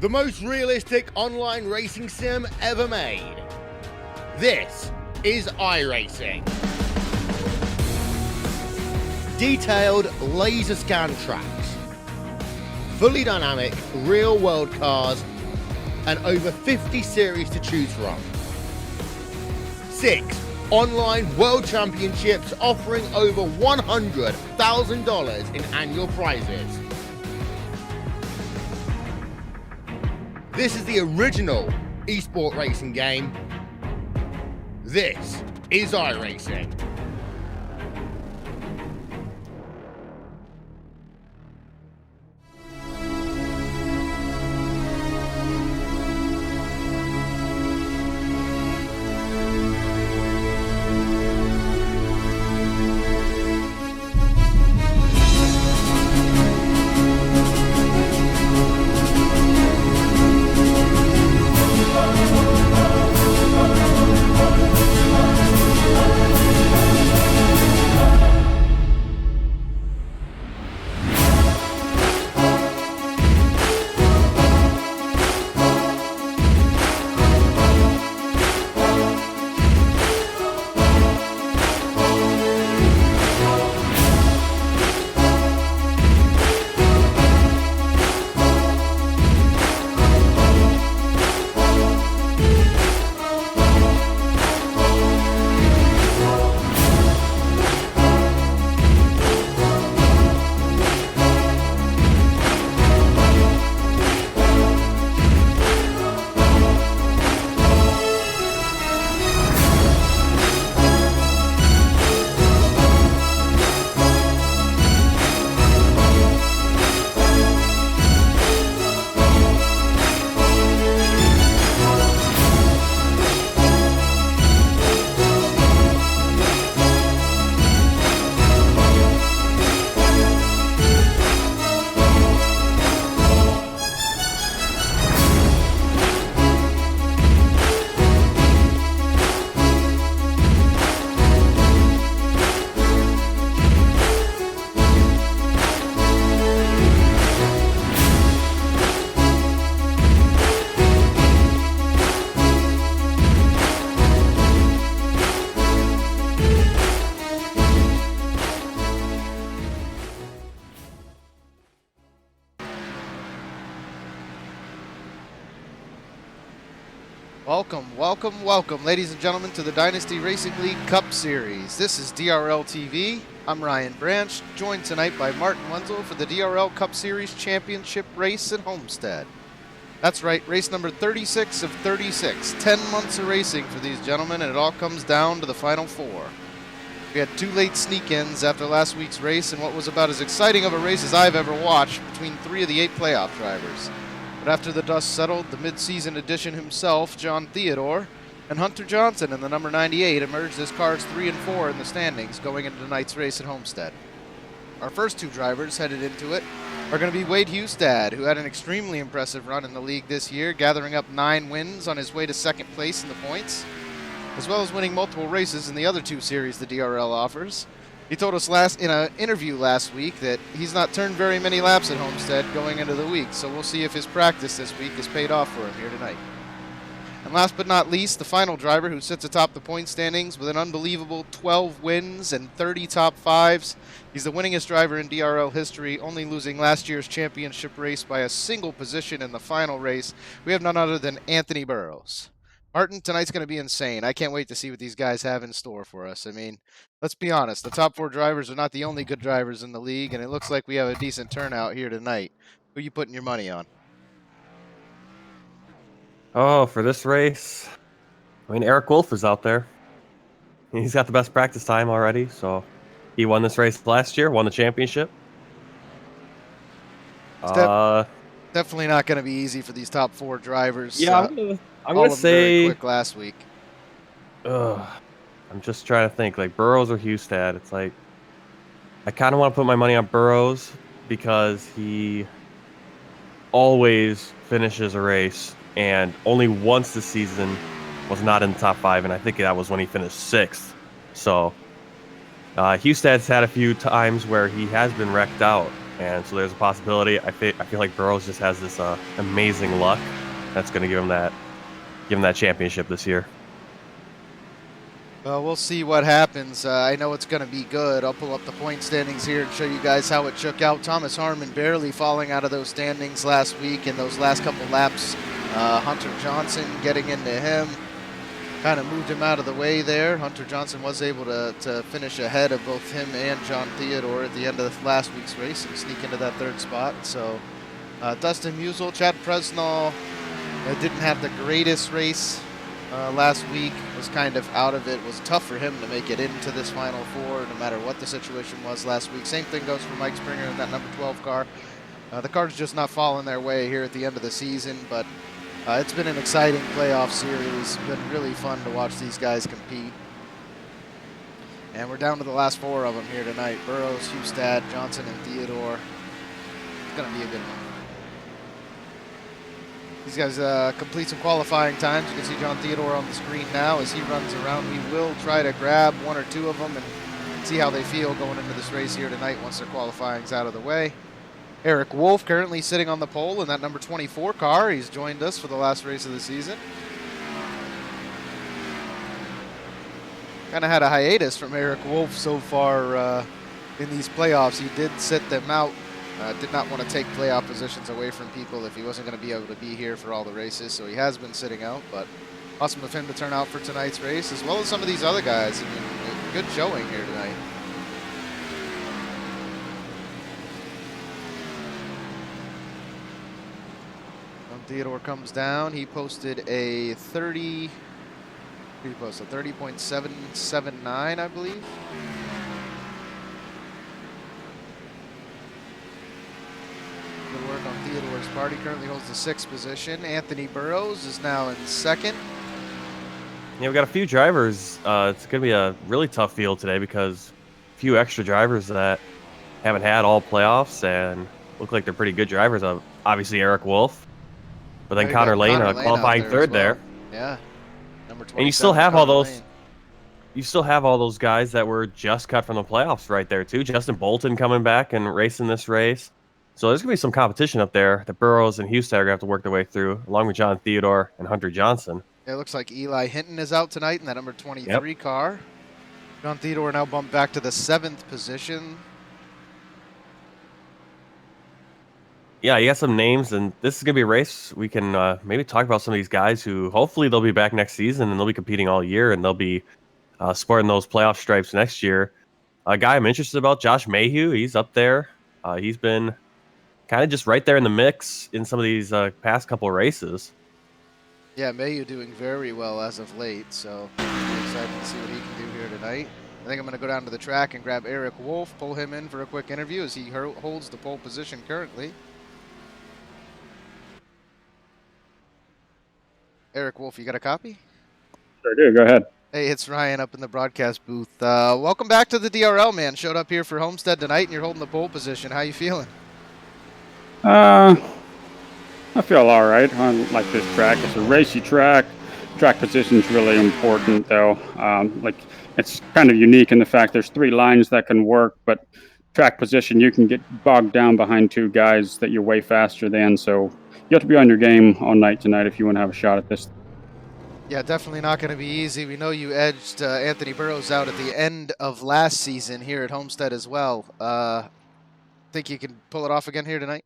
the most realistic online racing sim ever made. This is iRacing. Detailed laser scan tracks, fully dynamic real world cars, and over 50 series to choose from. 6 online world championships offering over $100,000 in annual prizes. This is the original esport racing game. This is iRacing. Welcome, ladies and gentlemen, to the Dynasty Racing League Cup Series. This is DRL TV. I'm Ryan Branch, joined tonight by Martin Wenzel for the DRL Cup Series Championship race at Homestead. That's right, race number 36 of 36. 10 months of racing for these gentlemen, and it all comes down to the final 4. We had 2 late sneak-ins after last week's race, and what was about as exciting of a race as I've ever watched between 3 of the 8 playoff drivers. But after the dust settled, the mid-season addition himself, John Theodore, and Hunter Johnson in the number 98 emerged as cars 3 and 4 in the standings going into tonight's race at Homestead. Our first 2 drivers headed into it are going to be Wade Homestead, who had an extremely impressive run in the league this year, gathering up 9 wins on his way to second place in the points, as well as winning multiple races in the other 2 series the DRL offers. He told us in an interview last week that he's not turned very many laps at Homestead going into the week, so we'll see if his practice this week has paid off for him here tonight. And last but not least, the final driver who sits atop the point standings with an unbelievable 12 wins and 30 top 5s. He's the winningest driver in DRL history, only losing last year's championship race by a single position in the final race. We have none other than Anthony Burrows. Martin, tonight's going to be insane. I can't wait to see what these guys have in store for us. I mean, let's be honest. The top 4 drivers are not the only good drivers in the league, and it looks like we have a decent turnout here tonight. Who are you putting your money on? Oh, for this race, I mean, Eric Wolf is out there. He's got the best practice time already, so he won this race last year, won the championship. Definitely not going to be easy for these top 4 drivers. Yeah, I'm gonna say very quick last week. I'm just trying to think, like Burrows or Homestead. It's like I kind of want to put my money on Burrows because he always finishes a race, and only once this season was not in the top 5, and I think that was when he finished 6th. So Homestead's had a few times where he has been wrecked out, and so there's a possibility. I feel like Burrows just has this amazing luck that's going to give him that championship this year. Well, we'll see what happens. I know it's going to be good. I'll pull up the point standings here and show you guys how it shook out. Thomas Harmon barely falling out of those standings last week in those last couple laps. Hunter Johnson getting into him, kind of moved him out of the way there. Hunter Johnson was able to finish ahead of both him and John Theodore at the end of last week's race and sneak into that third spot. So Dustin Musial, Chad Presnall didn't have the greatest race last week, was kind of out of it. It was tough for him to make it into this Final Four, no matter what the situation was last week. Same thing goes for Mike Springer in that number 12 car. The car's just not falling their way here at the end of the season, but it's been an exciting playoff series. It's been really fun to watch these guys compete. And we're down to the last 4 of them here tonight. Burrows, Homestead, Johnson, and Theodore. It's going to be a good one. These guys complete some qualifying times. You can see John Theodore on the screen now as he runs around. We will try to grab 1 or 2 of them and see how they feel going into this race here tonight once their qualifying's out of the way. Eric Wolf currently sitting on the pole in that number 24 car. He's joined us for the last race of the season. Kind of had a hiatus from Eric Wolf so far in these playoffs. He did sit them out. Did not want to take playoff positions away from people if he wasn't going to be able to be here for all the races, so he has been sitting out, but awesome of him to turn out for tonight's race, as well as some of these other guys. I mean, good showing here tonight. When Theodore comes down, he posted a 30.779, I believe. Good work on Theodore's part. He currently holds the 6th position. Anthony Burrows is now in 2nd. Yeah, we got a few drivers. It's going to be a really tough field today because a few extra drivers that haven't had all playoffs and look like they're pretty good drivers. Obviously, Eric Wolf, but then Connor Lane qualifying 3rd there. Yeah, number 27. And you still have all those. Lane. You still have all those guys that were just cut from the playoffs right there too. Justin Bolton coming back and racing this race. So there's going to be some competition up there that Burrows and Houston are going to have to work their way through, along with John Theodore and Hunter Johnson. It looks like Eli Hinton is out tonight in that number 23 car. John Theodore now bumped back to the 7th position. Yeah, you got some names, and this is going to be a race we can maybe talk about some of these guys who hopefully they'll be back next season, and they'll be competing all year, and they'll be sporting those playoff stripes next year. A guy I'm interested about, Josh Mayhew, he's up there. He's been kind of just right there in the mix in some of these past couple races. Yeah, Mayhew doing very well as of late, so I'm excited to see what he can do here tonight. I think I'm going to go down to the track and grab Eric Wolf, pull him in for a quick interview as he holds the pole position currently. Eric Wolf, you got a copy? Sure do. Go ahead. Hey, it's Ryan up in the broadcast booth. Welcome back to the DRL, man. Showed up here for Homestead tonight, and you're holding the pole position. How you feeling? I feel all right on like this track. It's a racy track. Track position is really important, though. Like it's kind of unique in the fact there's 3 lines that can work, but track position you can get bogged down behind 2 guys that you're way faster than. So you have to be on your game all night tonight if you want to have a shot at this. Yeah, definitely not going to be easy. We know you edged Anthony Burrows out at the end of last season here at Homestead as well. Think you can pull it off again here tonight?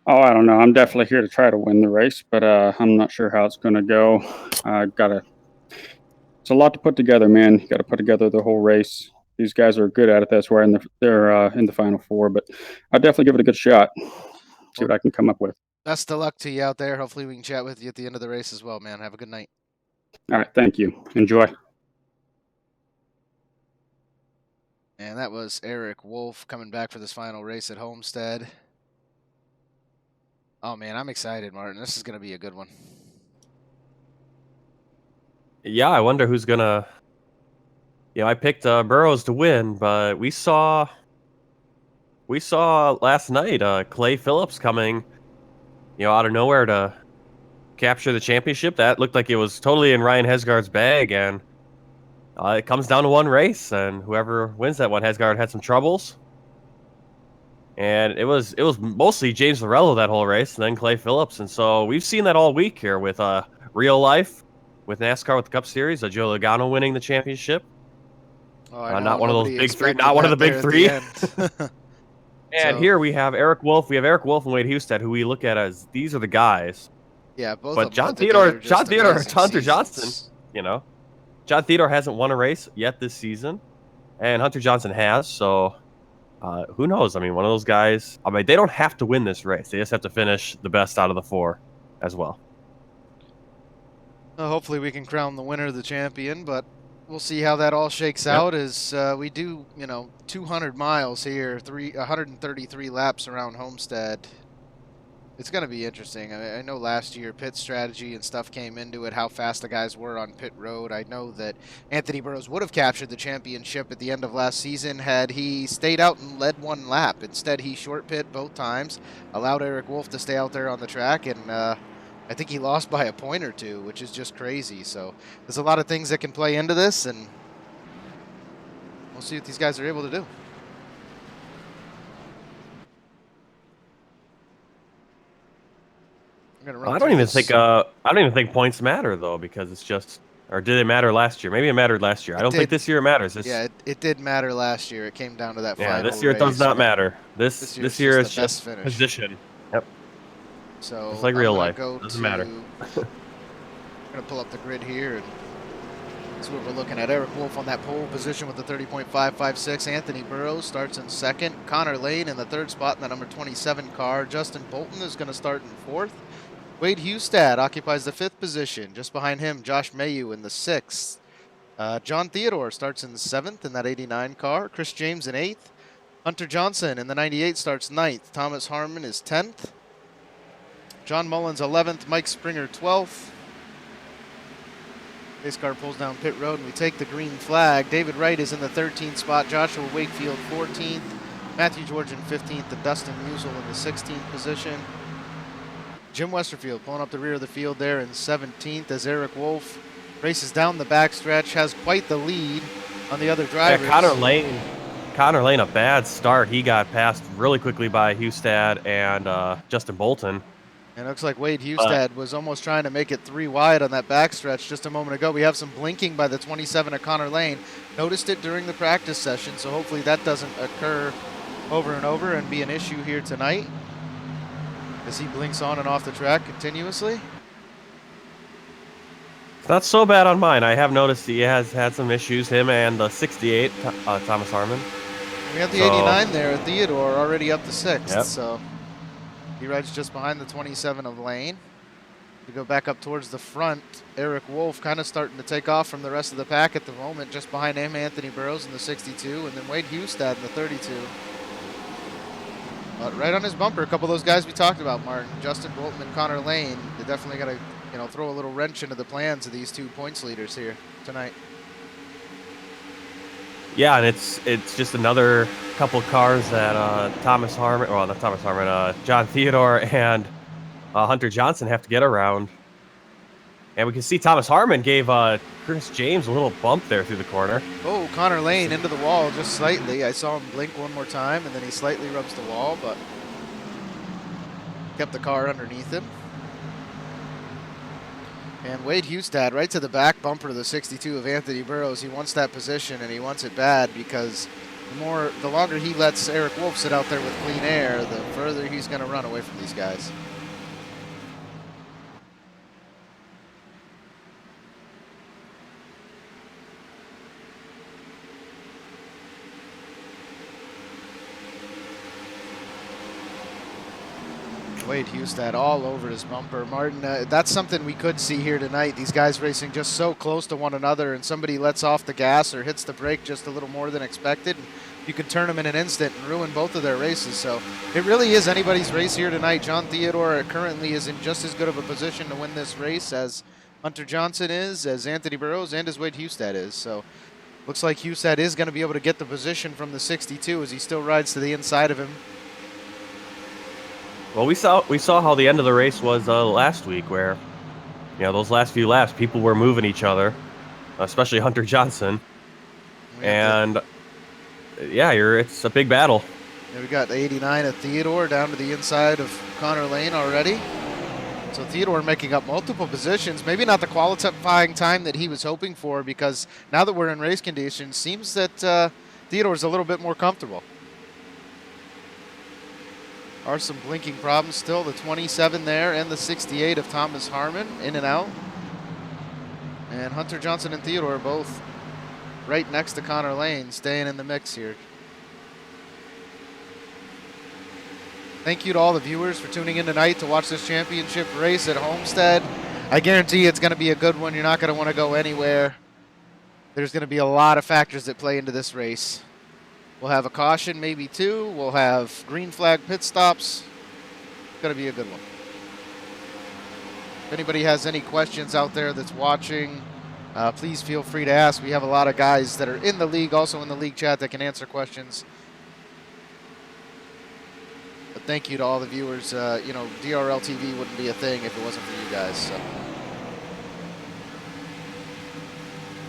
Oh, I don't know. I'm definitely here to try to win the race, but I'm not sure how it's going to go. It's a lot to put together, man. You got to put together the whole race. These guys are good at it. That's why they're in the Final Four, but I'll definitely give it a good shot. See what I can come up with. Best of luck to you out there. Hopefully we can chat with you at the end of the race as well, man. Have a good night. All right. Thank you. Enjoy. And that was Eric Wolf coming back for this final race at Homestead. Oh, man, I'm excited, Martin. This is going to be a good one. Yeah, I wonder who's going to... I picked Burrows to win, but we saw last night Clay Phillips coming, out of nowhere to capture the championship. That looked like it was totally in Ryan Hesgaard's bag, and it comes down to one race, and whoever wins that one, Hesgaard had some troubles. And it was mostly James Varello that whole race, and then Clay Phillips. And so we've seen that all week here with real life, with NASCAR, with the Cup Series. Joe Logano winning the championship. Oh, I know. Not one of those Nobody big three. expected Not one of the that big there at three. the end. And So- here we have Eric Wolf. We have Eric Wolf and Wade Husted, who we look at as these are the guys. Yeah, both But of them John put together Theodore, just amazing Hunter seasons. Johnson, you know, John Theodore hasn't won a race yet this season, and Hunter Johnson has. So who knows? I mean, one of those guys. I mean, they don't have to win this race. They just have to finish the best out of the four, as well. Hopefully we can crown the winner the champion, but we'll see how that all shakes Yep. out as we do, 200 miles here, 133 laps around Homestead. It's going to be interesting. I know last year pit strategy and stuff came into it, how fast the guys were on pit road. I know that Anthony Burrows would have captured the championship at the end of last season had he stayed out and led one lap. Instead, he short pit both times, allowed Eric Wolf to stay out there on the track, and I think he lost by a point or two, which is just crazy. So there's a lot of things that can play into this, and we'll see what these guys are able to do. I don't even think points matter though, because it's just, or did it matter last year? Maybe it mattered last year. I don't think this year it matters. Yeah, it did matter last year. It came down to that final this year it does not matter. This year it's just finish. position. Yep. So it's like real life. Doesn't matter. I'm going to pull up the grid here, and that's what we're looking at. Eric Wolf on that pole position with the 30.556. Anthony Burrows starts in second. Connor Lane in the third spot in the number 27 car. Justin Bolton is going to start in fourth. Wade Husted occupies the fifth position. Just behind him, Josh Mayu in the sixth. John Theodore starts in the seventh in that 89 car. Chris James in eighth. Hunter Johnson in the 98 starts ninth. Thomas Harmon is 10th. John Mullins 11th. Mike Springer 12th. Pace car pulls down pit road, and we take the green flag. David Wright is in the 13th spot. Joshua Wakefield 14th. Matthew Georgian 15th. And Dustin Musial in the 16th position. Jim Westerfield pulling up the rear of the field there in 17th as Eric Wolf races down the backstretch, has quite the lead on the other drivers. Yeah, Connor Lane, a bad start. He got passed really quickly by Husted and Justin Bolton. And it looks like Wade Husted was almost trying to make it 3 wide on that backstretch just a moment ago. We have some blinking by the 27 of Connor Lane. Noticed it during the practice session, so hopefully that doesn't occur over and over and be an issue here tonight, as he blinks on and off the track continuously. It's not so bad on mine. I have noticed he has had some issues, him and the 68, Thomas Harmon. We have the 89 there, Theodore, already up to 6th, Yep. So he rides just behind the 27 of Lane. To go back up towards the front, Eric Wolf kind of starting to take off from the rest of the pack at the moment. Just behind him, Anthony Burrows in the 62, and then Wade Husted in the 32. But right on his bumper, a couple of those guys we talked about, Martin, Justin Bolton and Connor Lane. They definitely got to, throw a little wrench into the plans of these 2 points leaders here tonight. Yeah, and it's just another couple of cars that Thomas Harmon, well, not Thomas Harmon, John Theodore and Hunter Johnson have to get around. And we can see Thomas Harmon gave Chris James a little bump there through the corner. Oh, Connor Lane into the wall just slightly. I saw him blink one more time, and then he slightly rubs the wall, but kept the car underneath him. And Wade Husted right to the back bumper of the 62 of Anthony Burrows. He wants that position, and he wants it bad, because the longer he lets Eric Wolf sit out there with clean air, the further he's going to run away from these guys. Wade Husted all over his bumper. Martin, that's something we could see here tonight. These guys racing just so close to one another, and somebody lets off the gas or hits the brake just a little more than expected, and you can turn them in an instant and ruin both of their races. So it really is anybody's race here tonight. John Theodore currently is in just as good of a position to win this race as Hunter Johnson is, as Anthony Burrows, and as Wade Husted is. So looks like Husted is going to be able to get the position from the 62 as he still rides to the inside of him. Well, we saw how the end of the race was last week, where those last few laps, people were moving each other, especially Hunter Johnson, and it's a big battle. And we got the 89 of Theodore down to the inside of Connor Lane already. So Theodore making up multiple positions. Maybe not the qualifying time that he was hoping for, because now that we're in race conditions, seems that Theodore's a little bit more comfortable. Are some blinking problems still. The 27 there and the 68 of Thomas Harmon in and out. And Hunter Johnson and Theodore are both right next to Connor Lane, staying in the mix here. Thank you to all the viewers for tuning in tonight to watch this championship race at Homestead. I guarantee it's going to be a good one. You're not going to want to go anywhere. There's going to be a lot of factors that play into this race. We'll have a caution, maybe two. We'll have green flag pit stops. It's going to be a good one. If anybody has any questions out there that's watching, please feel free to ask. We have a lot of guys that are in the league, also in the league chat, that can answer questions. But thank you to all the viewers. You know, DRL TV wouldn't be a thing if it wasn't for you guys. So.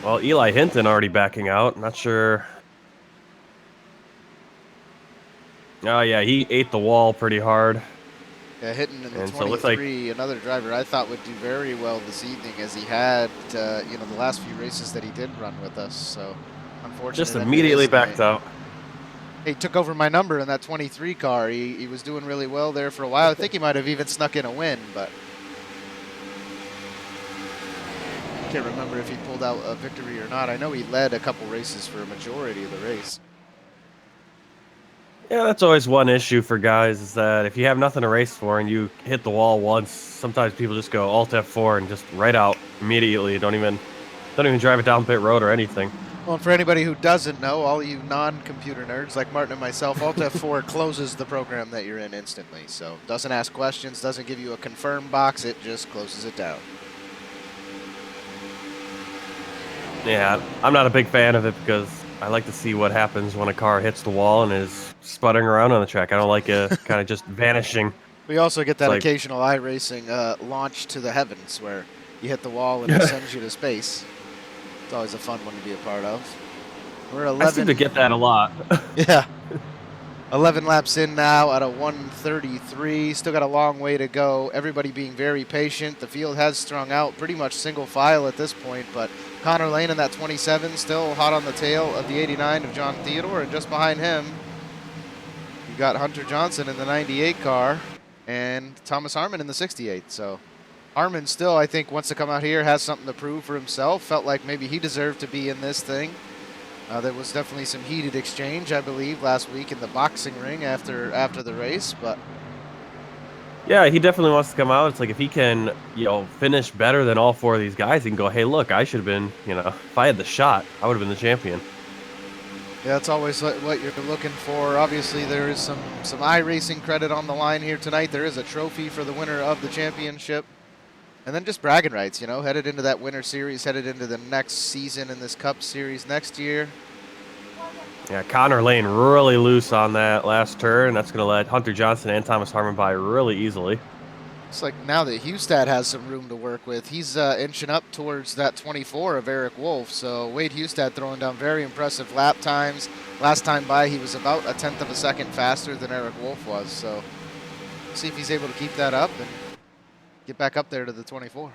Well, Eli Hinton already backing out. Not sure. Oh, yeah, he ate the wall pretty hard. Yeah, hitting in the And 23, so it looks like another driver I thought would do very well this evening, as he had, you know, the last few races that he did run with us. So, unfortunately, just immediately backed out. He took over my number in that 23 car. He was doing really well there for a while. I think he might have even snuck in a win, but I can't remember if he pulled out a victory or not. I know he led a couple races for a majority of the race. Yeah, that's always one issue for guys, is that if you have nothing to race for and you hit the wall once, sometimes people just go Alt F4 and just right out immediately. Don't even drive it down pit road or anything. Well, and for anybody who doesn't know, all you non-computer nerds like Martin and myself, Alt F4 closes the program that you're in instantly. So doesn't ask questions, doesn't give you a confirm box, it just closes it down. Yeah, I'm not a big fan of it because I like to see what happens when a car hits the wall and is sputtering around on the track. I don't like it kind of just vanishing. We also get that like, occasional iRacing launch to the heavens where you hit the wall and it sends you to space. It's always a fun one to be a part of. We're 11. I seem to get that a lot. Yeah. 11 laps in now at a 1:33. Still got a long way to go. Everybody being very patient. The field has strung out pretty much single file at this point, but Connor Lane in that 27 still hot on the tail of the 89 of John Theodore, and just behind him you got Hunter Johnson in the 98 car and Thomas Harmon in the 68. So Harmon still, I think, wants to come out here, has something to prove for himself. Felt like maybe he deserved to be in this thing. There was definitely some heated exchange, I believe, last week in the boxing ring after the race, but Yeah, he definitely wants to come out. It's like if he can, finish better than all four of these guys, he can go, hey, look, I should have been, if I had the shot, I would have been the champion. yeah, that's always what you're looking for. Obviously, there is some iRacing credit on the line here tonight. There is a trophy for the winner of the championship. And then just bragging rights, headed into that winter series, headed into the next season in this Cup Series next year. Yeah, Connor Lane really loose on that last turn. That's going to let Hunter Johnson and Thomas Harmon by really easily. It's like now that Homestead has some room to work with, he's inching up towards that 24 of Eric Wolf. So Wade Homestead throwing down very impressive lap times. Last time by, he was about 1/10 of a second faster than Eric Wolf was. So see if he's able to keep that up and get back up there to the 24.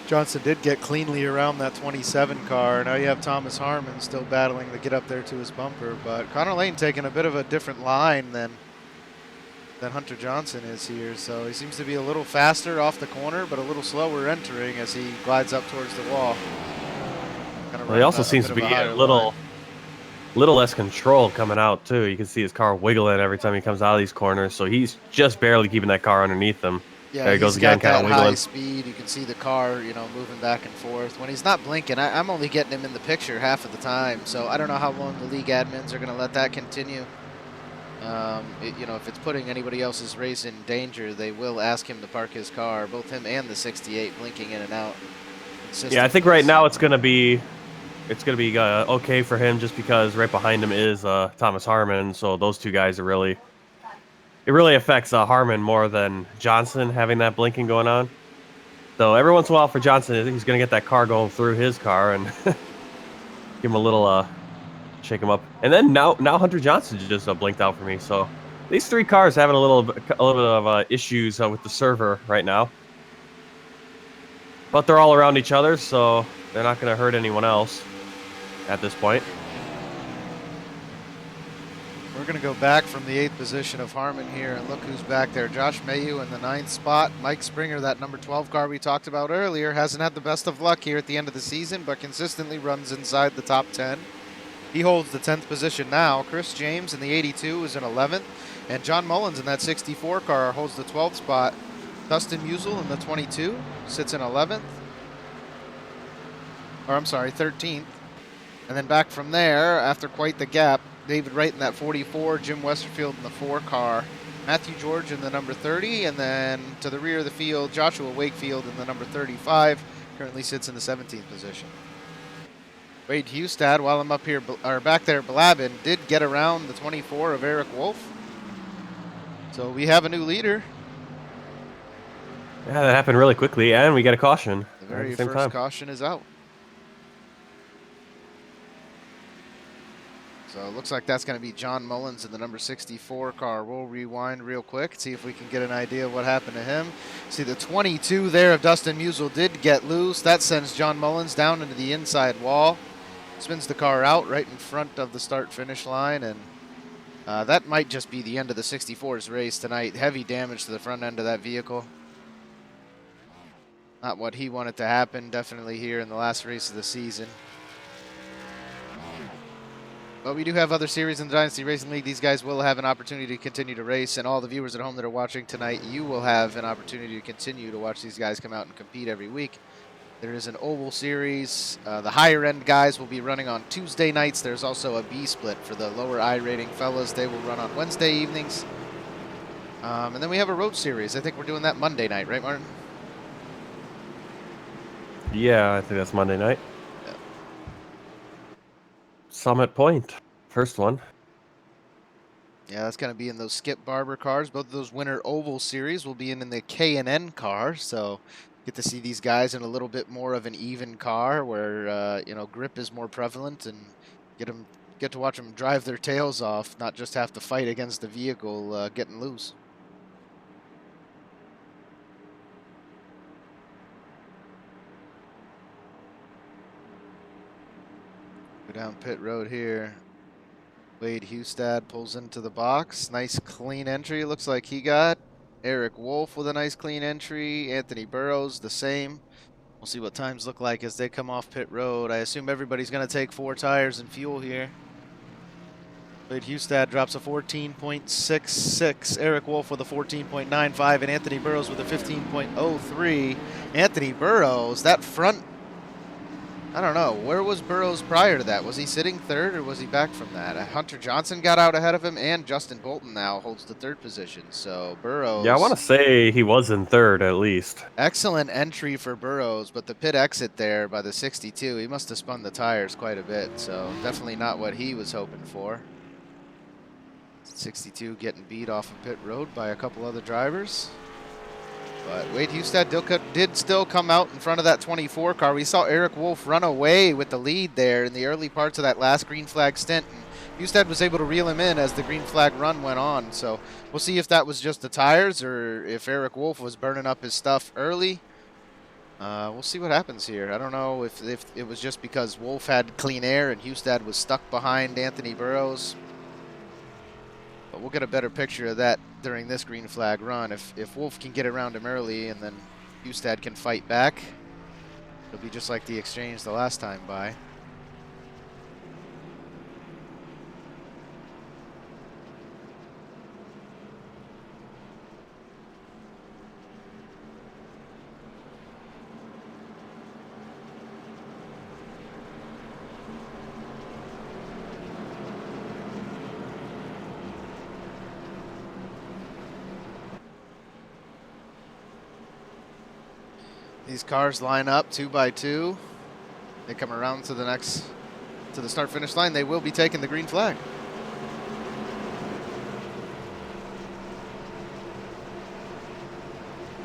Johnson did get cleanly around that 27 car. Now you have Thomas Harmon still battling to get up there to his bumper, but Connor Lane taking a bit of a different line than Hunter Johnson is here. So he seems to be a little faster off the corner, but a little slower entering as he glides up towards the wall. Well, he also seems to be a little less control coming out too. You can see his car wiggling every time he comes out of these corners, so he's just barely keeping that car underneath him. Yeah, there he goes again, kind of wiggling. High speed. You can see the car, moving back and forth. When he's not blinking, I'm only getting him in the picture half of the time, so I don't know how long the league admins are going to let that continue. If it's putting anybody else's race in danger, they will ask him to park his car, both him and the 68, blinking in and out. Yeah, I think right now it's going to be okay for him just because right behind him is Thomas Harmon, so those two guys are really it really affects Harmon more than Johnson having that blinking going on. So every once in a while for Johnson, he's going to get that car going through his car and give him a little shake him up. And then now Hunter Johnson just blinked out for me. So these three cars having a little bit of issues with the server right now. But they're all around each other, so they're not going to hurt anyone else at this point. We're going to go back from the 8th position of Harmon here, and look who's back there. Josh Mayhew in the 9th spot. Mike Springer, that number 12 car we talked about earlier, hasn't had the best of luck here at the end of the season, but consistently runs inside the top 10. He holds the 10th position now. Chris James in the 82 is in 11th, and John Mullins in that 64 car holds the 12th spot. Dustin Musial in the 22 sits in 11th. Or I'm sorry, 13th. And then back from there, after quite the gap, David Wright in that 44, Jim Westerfield in the 4 car, Matthew George in the number 30, and then to the rear of the field, Joshua Wakefield in the number 35, currently sits in the 17th position. Wade Hustad, while I'm up here, or back there, Blabin, did get around the 24 of Eric Wolf. So we have a new leader. Yeah, that happened really quickly, and we get a caution. The very at the same first time. caution is out. So it looks like that's going to be John Mullins in the number 64 car. We'll rewind real quick, see if we can get an idea of what happened to him. See, the 22 there of Dustin Musial did get loose. That sends John Mullins down into the inside wall. Spins the car out right in front of the start-finish line, and that might just be the end of the 64's race tonight. Heavy damage to the front end of that vehicle. Not what he wanted to happen, definitely here in the last race of the season. But we do have other series in the Dynasty Racing League. These guys will have an opportunity to continue to race, and all the viewers at home that are watching tonight, you will have an opportunity to continue to watch these guys come out and compete every week. There is an oval series. The higher-end guys will be running on Tuesday nights. There's also a B split for the lower I rating fellas. They will run on Wednesday evenings. And then we have a road series. I think we're doing that Monday night, right, Martin? Yeah, I think that's Monday night. Yeah. Summit Point, first one. Yeah, that's going to be in those Skip Barber cars. Both of those winter oval series will be in the K&N car, so get to see these guys in a little bit more of an even car where grip is more prevalent, and get to watch them drive their tails off, not just have to fight against the vehicle getting loose. Go down pit road here. Wade Hustad pulls into the box. Nice clean entry. Looks like he got Eric Wolf with a nice clean entry. Anthony Burrows the same. We'll see what times look like as they come off pit road. I assume everybody's going to take 4 tires and fuel here. Wade Hustad drops a 14.66. Eric Wolf with a 14.95, and Anthony Burrows with a 15.03. Anthony Burrows, that front, I don't know. Where was Burrows prior to that? Was he sitting third, or was he back from that? Hunter Johnson got out ahead of him, and Justin Bolton now holds the 3rd position. So Burrows... Yeah, I want to say he was in 3rd at least. Excellent entry for Burrows, but the pit exit there by the 62, he must have spun the tires quite a bit. So definitely not what he was hoping for. 62 getting beat off of pit road by a couple other drivers. But Wade Hustad did still come out in front of that 24 car. We saw Eric Wolf run away with the lead there in the early parts of that last green flag stint. And Hustad was able to reel him in as the green flag run went on. So we'll see if that was just the tires or if Eric Wolf was burning up his stuff early. We'll see what happens here. I don't know if it was just because Wolf had clean air and Hustad was stuck behind Anthony Burrows. But we'll get a better picture of that during this green flag run. If Wolf can get around him early and then Hustad can fight back, it'll be just like the exchange the last time by. These cars line up 2 by 2. They come around to the start finish line. They will be taking the green flag.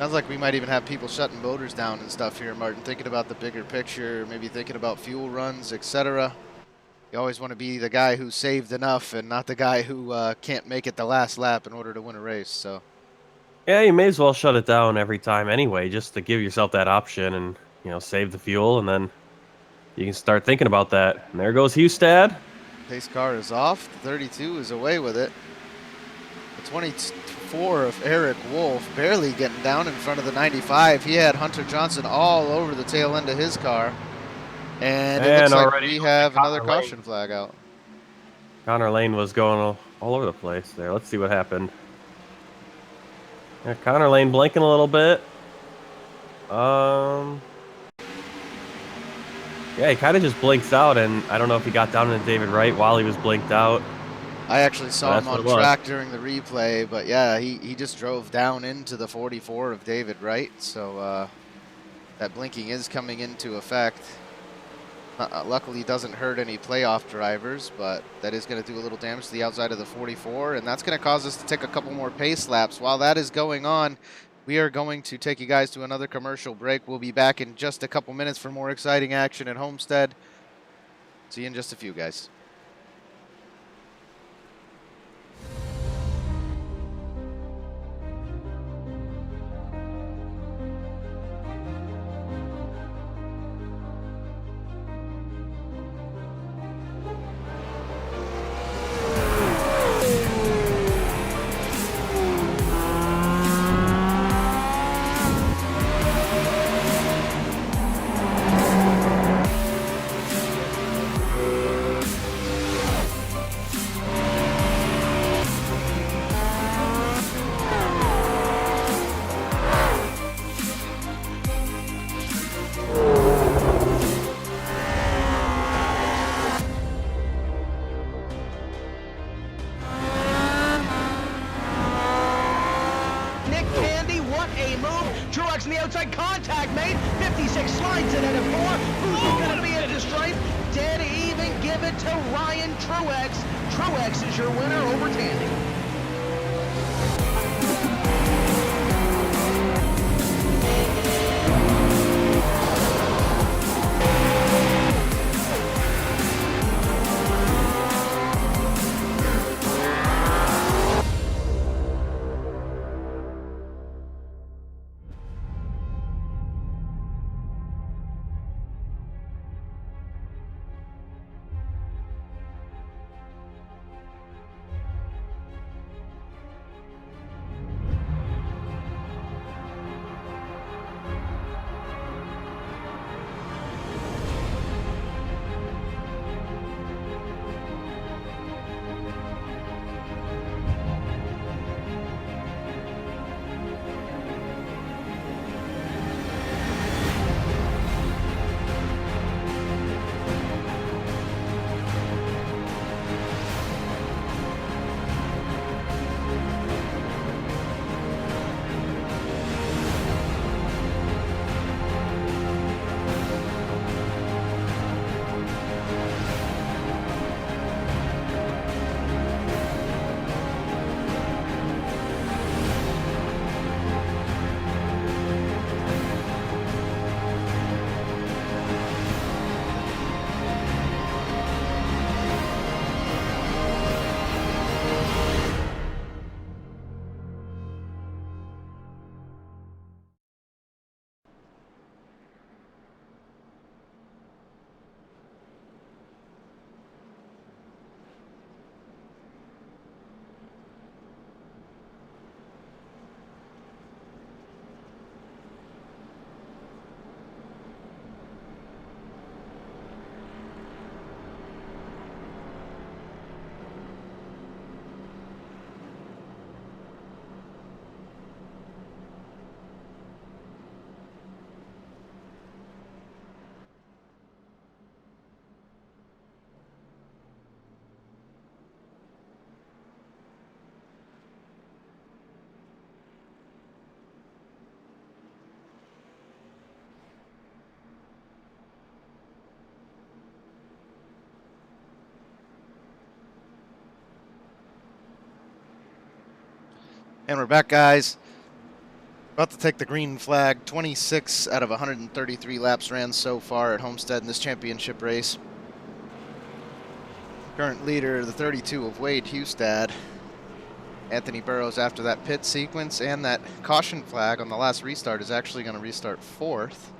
Sounds like we might even have people shutting motors down and stuff here, Martin, thinking about the bigger picture, maybe thinking about fuel runs, etc. You always want to be the guy who saved enough and not the guy who can't make it the last lap in order to win a race. So Yeah, you may as well shut it down every time anyway, just to give yourself that option and, save the fuel, and then you can start thinking about that. And there goes Hustad. pace car is off. The 32 is away with it. The 24 of Eric Wolf barely getting down in front of the 95. He had Hunter Johnson all over the tail end of his car. And it looks like we have another caution flag out. Connor Lane was going all over the place there. Let's see what happened. Yeah, Connor Lane blinking a little bit. Yeah, he kind of just blinks out, and I don't know if he got down into David Wright while he was blinked out. I actually saw him on track during the replay, but yeah, he just drove down into the 44 of David Wright, so that blinking is coming into effect. Luckily, doesn't hurt any playoff drivers, but that is going to do a little damage to the outside of the 44, and that's going to cause us to take a couple more pace laps. While that is going on, we are going to take you guys to another commercial break. We'll be back in just a couple minutes for more exciting action at Homestead. See you in just a few, guys. The outside contact made. 56 slides it at a 4. Who's going to be at the stripe? Dead even. Give it to Ryan Truex. Truex is your winner over Tandy. And we're back, guys. About to take the green flag. 26 out of 133 laps ran so far at Homestead in this championship race. Current leader, the 32 of Wade Hustad. Anthony Burrows, after that pit sequence and that caution flag on the last restart, is actually going to restart 4th.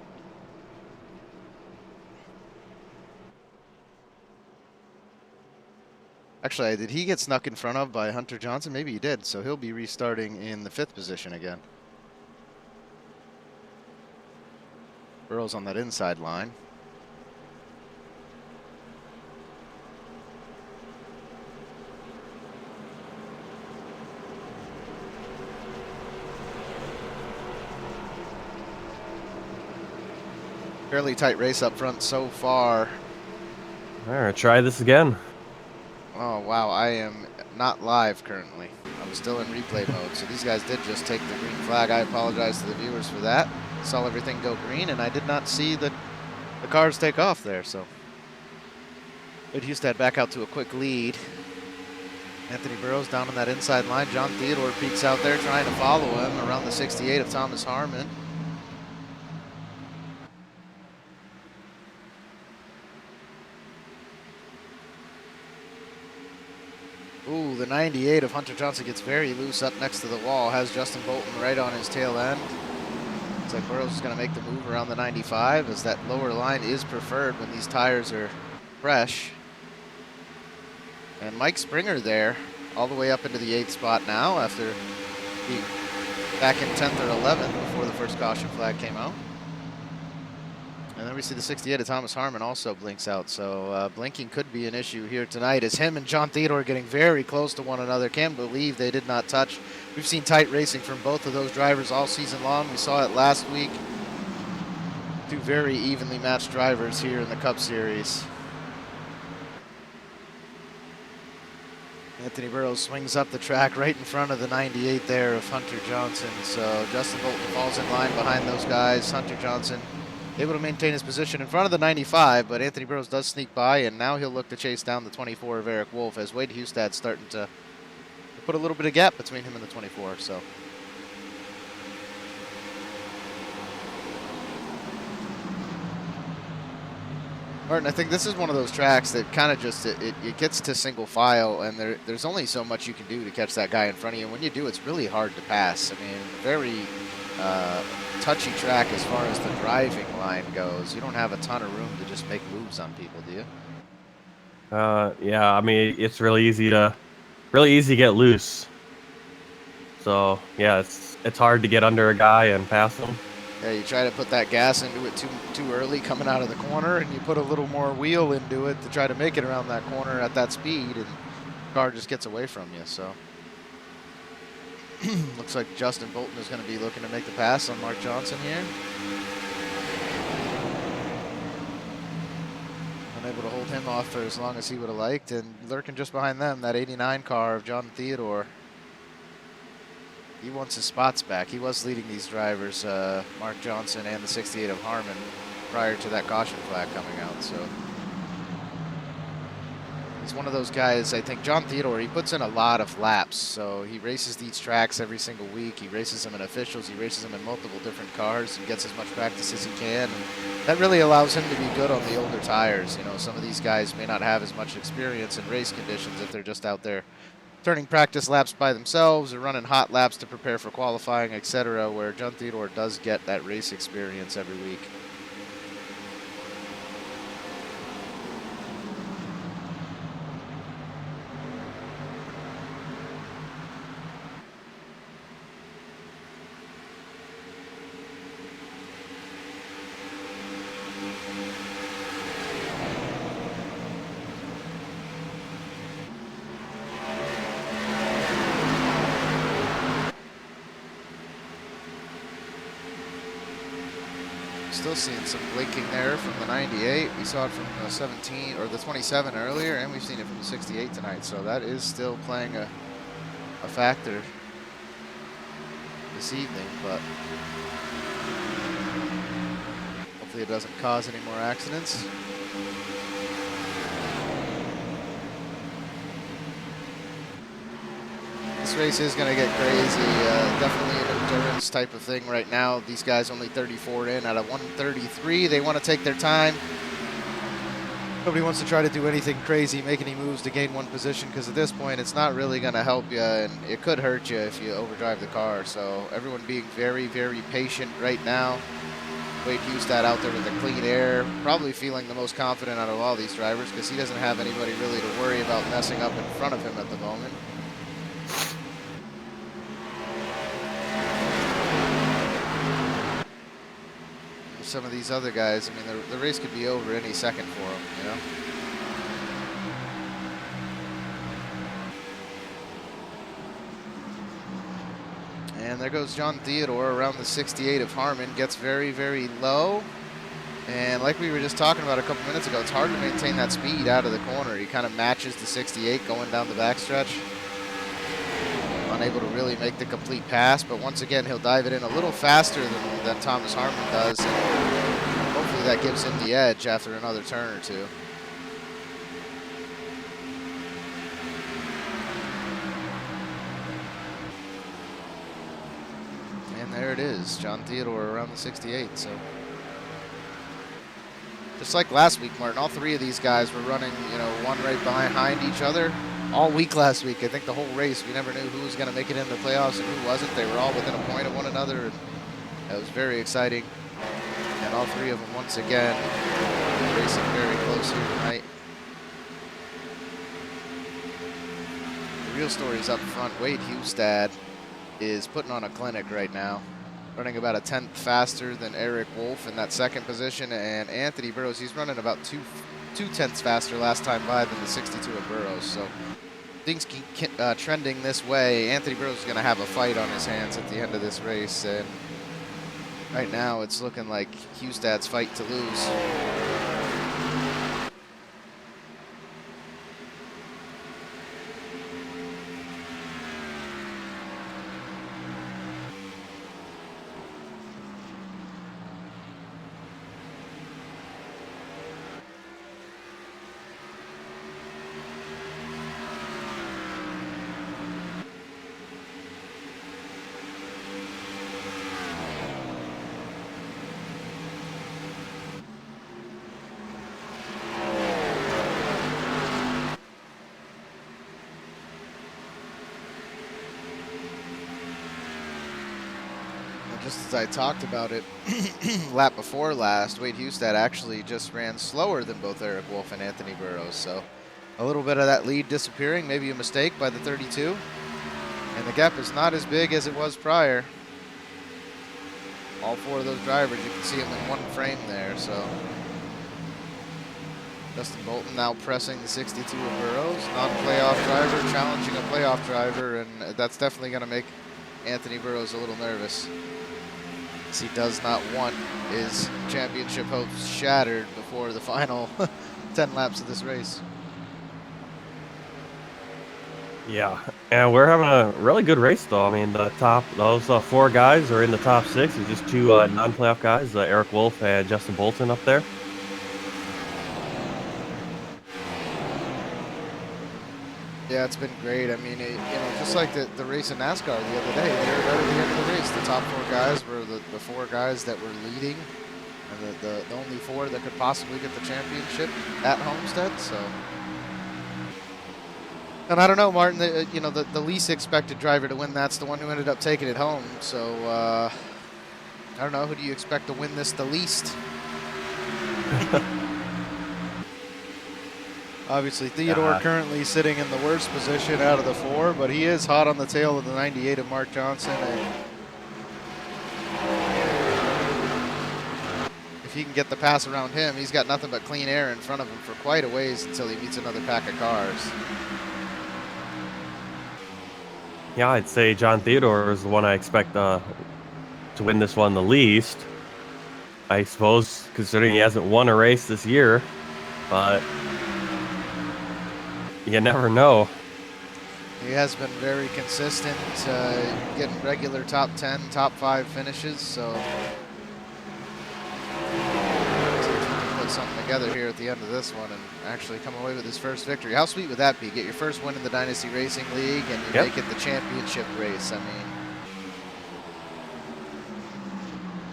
Actually, did he get snuck in front of by Hunter Johnson? Maybe he did, so he'll be restarting in the 5th position again. Burrows on that inside line. Fairly tight race up front so far. All right, try this again. Oh, wow, I am not live currently. I'm still in replay mode, so these guys did just take the green flag. I apologize to the viewers for that. Saw everything go green, and I did not see the cars take off there, so. Wade Hustad back out to a quick lead. Anthony Burrows down on that inside line. John Theodore peeks out there trying to follow him around the 68 of Thomas Harmon. Ooh, the 98 of Hunter Johnson gets very loose up next to the wall. Has Justin Bolton right on his tail end. Looks like Burrows is going to make the move around the 95, as that lower line is preferred when these tires are fresh. And Mike Springer there, all the way up into the 8th spot now after being back in 10th or 11th before the first caution flag came out. And then we see the 68 of Thomas Harmon also blinks out. So blinking could be an issue here tonight, as him and John Theodore getting very close to one another. Can't believe they did not touch. We've seen tight racing from both of those drivers all season long. We saw it last week. Two very evenly matched drivers here in the Cup Series. Anthony Burrows swings up the track right in front of the 98 there of Hunter Johnson. So Justin Bolton falls in line behind those guys. Hunter Johnson able to maintain his position in front of the 95, but Anthony Burrows does sneak by, and now he'll look to chase down the 24 of Eric Wolf, as Wade Hustad's starting to put a little bit of gap between him and the 24. So Martin, I think this is one of those tracks that kind of just, it gets to single file, and there's only so much you can do to catch that guy in front of you. And when you do, it's really hard to pass. I mean, very touchy track as far as the driving line goes. You don't have a ton of room to just make moves on people, do you? Yeah, I mean, it's really easy to get loose. So yeah, it's hard to get under a guy and pass him. Yeah, you try to put that gas into it too early coming out of the corner, and you put a little more wheel into it to try to make it around that corner at that speed, and the car just gets away from you. So looks like Justin Bolton is going to be looking to make the pass on Mark Johnson here. Unable to hold him off for as long as he would have liked, and lurking just behind them, that 89 car of John Theodore. He wants his spots back. He was leading these drivers, Mark Johnson and the 68 of Harmon, prior to that caution flag coming out. So he's one of those guys, I think, John Theodore, he puts in a lot of laps. So he races these tracks every single week. He races them in officials. He races them in multiple different cars and gets as much practice as he can. And that really allows him to be good on the older tires. You know, some of these guys may not have as much experience in race conditions if they're just out there turning practice laps by themselves or running hot laps to prepare for qualifying, etc., where John Theodore does get that race experience every week. Still seeing some blinking there from the 98. We saw it from the 17 or the 27 earlier, and we've seen it from the 68 tonight. So that is still playing a factor this evening, but hopefully it doesn't cause any more accidents. this race is going to get crazy. Definitely an endurance type of thing right now. These guys only 34 in out of 133. They want to take their time. Nobody wants to try to do anything crazy, make any moves to gain one position, because at this point it's not really going to help you, and it could hurt you if you overdrive the car. So everyone being very, very patient right now. Wade Hustad out there with the clean air, probably feeling the most confident out of all these drivers because he doesn't have anybody really to worry about messing up in front of him at the moment. Some of these other guys, I mean, the race could be over any second for them, you know? And there goes John Theodore around the 68 of Harmon, gets very, very low. And like we were just talking about a couple minutes ago, it's hard to maintain that speed out of the corner. He kind of matches the 68 going down the backstretch. Unable to really make the complete pass, but once again, he'll dive it in a little faster than Thomas Harmon does. And hopefully that gives him the edge after another turn or two. And there it is, John Theodore around the 68. So just like last week, Martin, all three of these guys were running, you know, one right behind each other all week last week. I think the whole race, we never knew who was going to make it into the playoffs and who wasn't. They were all within a point of one another, and that was very exciting. And all three of them, once again, racing very close here tonight. The real story is up front. Wade Hustad is putting on a clinic right now, running about a 10th faster than Eric Wolf in that second position, and Anthony Burrows, he's running about two tenths faster last time by than the 62 of Burrows. So things keep trending this way. Anthony Burrows is going to have a fight on his hands at the end of this race, and right now it's looking like Hustad's fight to lose. Just as I talked about it lap before last, Wade Hustad actually just ran slower than both Eric Wolf and Anthony Burrows. So a little bit of that lead disappearing, maybe a mistake by the 32. And the gap is not as big as it was prior. All four of those drivers, you can see them in one frame there. So Justin Bolton now pressing the 62 of Burrows, non-playoff driver, challenging a playoff driver, and that's definitely going to make Anthony Burrows a little nervous. He does not want his championship hopes shattered before the final 10 laps of this race. Yeah, and we're having a really good race, though. I mean, those four guys are in the top six. It's just two non-playoff guys, Eric Wolf and Justin Bolton up there. Yeah, it's been great. I mean, you know, just like the race in NASCAR the other day, they were right at the end of the race. The top four guys were the four guys that were leading, and the only four that could possibly get the championship at Homestead. So, and I don't know, Martin. You know, the least expected driver to win, that's the one who ended up taking it home. So, I don't know. Who do you expect to win this the least? Obviously, Theodore currently sitting in the worst position out of the four, but he is hot on the tail of the 98 of Mark Johnson. And if he can get the pass around him, he's got nothing but clean air in front of him for quite a ways until he meets another pack of cars. Yeah, I'd say John Theodore is the one I expect to win this one the least. I suppose, considering he hasn't won a race this year, but you never know. He has been very consistent, getting regular top 10, top 5 finishes, so see if he can put something together here at the end of this one and actually come away with his first victory. How sweet would that be? Get your first win in the Dynasty Racing League and you make it the championship race. I mean,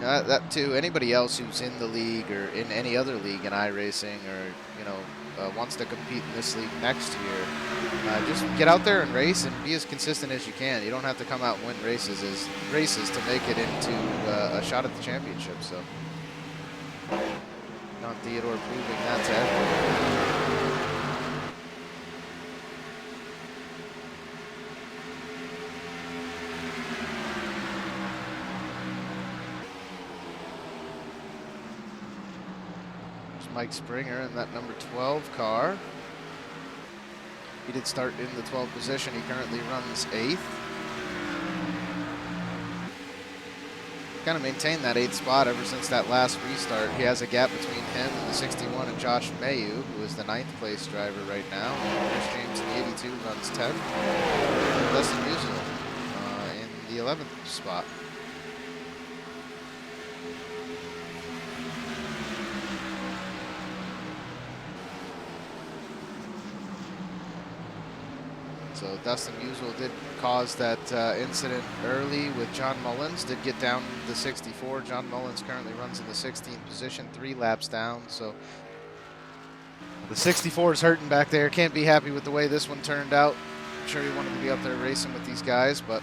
that too, anybody else who's in the league or in any other league in iRacing or, you know, wants to compete in this league next year, just get out there and race and be as consistent as you can. You don't have to come out and win races to make it into a shot at the championship. So, John Theodore proving that to everyone. Mike Springer in that number 12 car. He did start in the 12th position. He currently runs 8th. Kind of maintained that 8th spot ever since that last restart. He has a gap between him and the 61 and Josh Mayu, who is the 9th place driver right now. Chris James in the 82 runs 10th. Dustin Musial in the 11th spot. So Dustin Musial did cause that incident early with John Mullins, did get down to the 64. John Mullins currently runs in the 16th position, 3 laps down. So the 64 is hurting back there. Can't be happy with the way this one turned out. I'm sure he wanted to be up there racing with these guys, but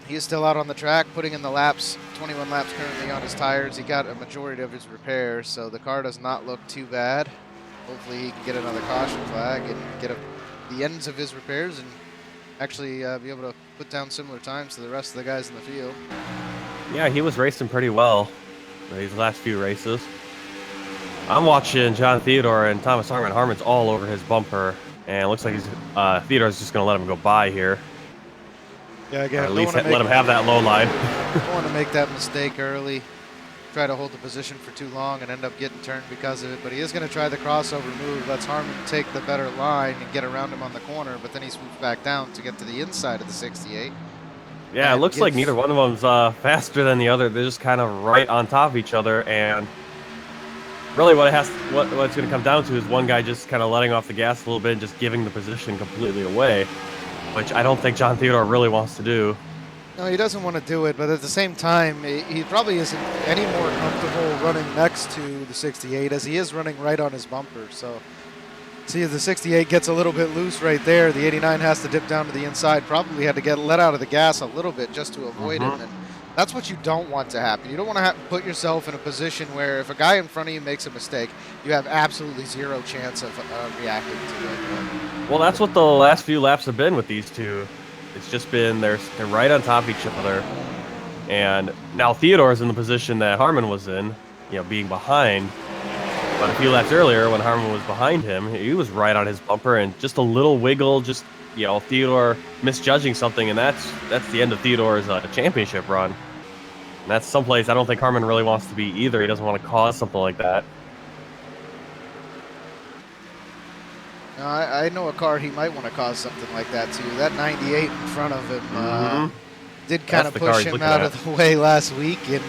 he is still out on the track, putting in the laps, 21 laps currently on his tires. He got a majority of his repairs, so the car does not look too bad. Hopefully he can get another caution flag and get the ends of his repairs and actually be able to put down similar times to the rest of the guys in the field. Yeah, he was racing pretty well these last few races. I'm watching John Theodore and Thomas Harmon. Harmon's all over his bumper, and it looks like Theodore's just going to let him go by here. Yeah, again, or at least let him have that low line. Don't want to make that mistake early. Try to hold the position for too long and end up getting turned because of it, but he is going to try the crossover move. Lets Harmon take the better line and get around him on the corner, but then he swoops back down to get to the inside of the 68. Yeah, it looks like neither one of them's faster than the other. They're just kind of right on top of each other, and really what it's going to come down to is one guy just kind of letting off the gas a little bit and just giving the position completely away, which I don't think John Theodore really wants to do. No, he doesn't want to do it, but at the same time, he probably isn't any more comfortable running next to the 68 as he is running right on his bumper. So, see if the 68 gets a little bit loose right there, the 89 has to dip down to the inside. Probably had to get let out of the gas a little bit just to avoid him, and that's what you don't want to happen. You don't want to put yourself in a position where if a guy in front of you makes a mistake, you have absolutely zero chance of reacting to it. Well, that's what the last few laps have been with these two. It's just been they're right on top of each other, and now Theodore's in the position that Harmon was in, being behind. But a few laps earlier, when Harmon was behind him, he was right on his bumper, and just a little wiggle, just Theodore misjudging something, and that's the end of Theodore's championship run. And that's someplace I don't think Harmon really wants to be either. He doesn't want to cause something like that. I know a car he might want to cause something like that too. That 98 in front of him did kind of push him out of the way last week and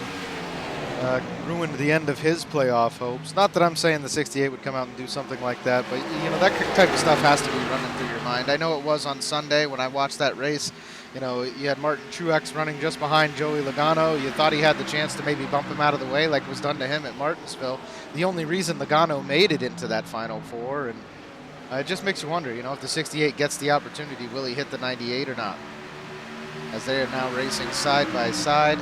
ruined the end of his playoff hopes. Not that I'm saying the 68 would come out and do something like that, but that type of stuff has to be running through your mind. I know it was on Sunday when I watched that race. You had Martin Truex running just behind Joey Logano. You thought he had the chance to maybe bump him out of the way like was done to him at Martinsville. The only reason Logano made it into that Final Four, and it just makes you wonder, if the 68 gets the opportunity, will he hit the 98 or not? As they are now racing side by side.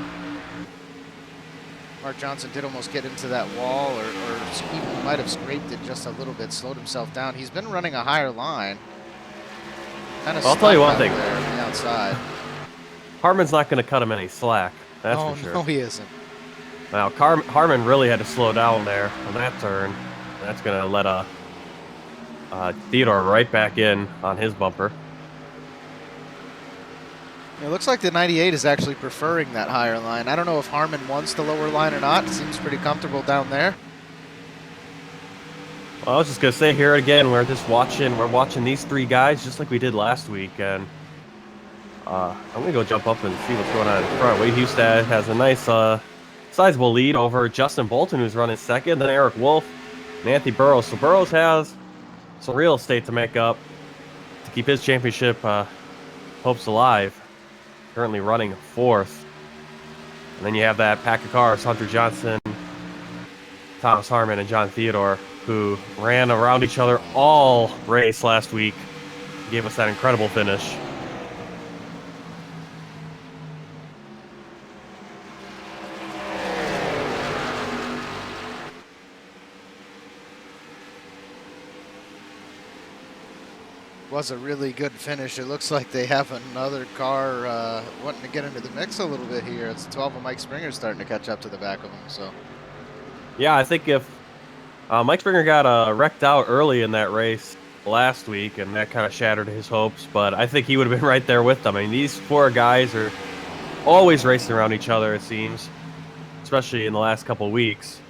Mark Johnson did almost get into that wall, or even might have scraped it just a little bit, slowed himself down. He's been running a higher line. I'll tell you one thing. There on the outside. Harmon's not going to cut him any slack. That's for sure. No, he isn't. Now, Harmon really had to slow down there on that turn. That's going to let Theodore right back in on his bumper. It looks like the 98 is actually preferring that higher line. I don't know if Harmon wants the lower line or not. It seems pretty comfortable down there. Well, I was just going to say here again, we're watching these three guys just like we did last week, and I'm going to go jump up and see what's going on in front. Wade Hustad has a nice sizable lead over Justin Bolton, who's running second, then Eric Wolf and Anthony Burrows. So Burrows has some real estate to make up to keep his championship hopes alive. Currently running 4th. And then you have that pack of cars, Hunter Johnson, Thomas Harmon, and John Theodore, who ran around each other all race last week. Gave us that incredible finish. Was a really good finish. It looks like they have another car wanting to get into the mix a little bit here. It's 12 of Mike Springer starting to catch up to the back of him. So Yeah, I think if Mike Springer got wrecked out early in that race last week, and that kind of shattered his hopes, but I think he would have been right there with them. I mean, these 4 guys are always racing around each other, it seems, especially in the last couple of weeks.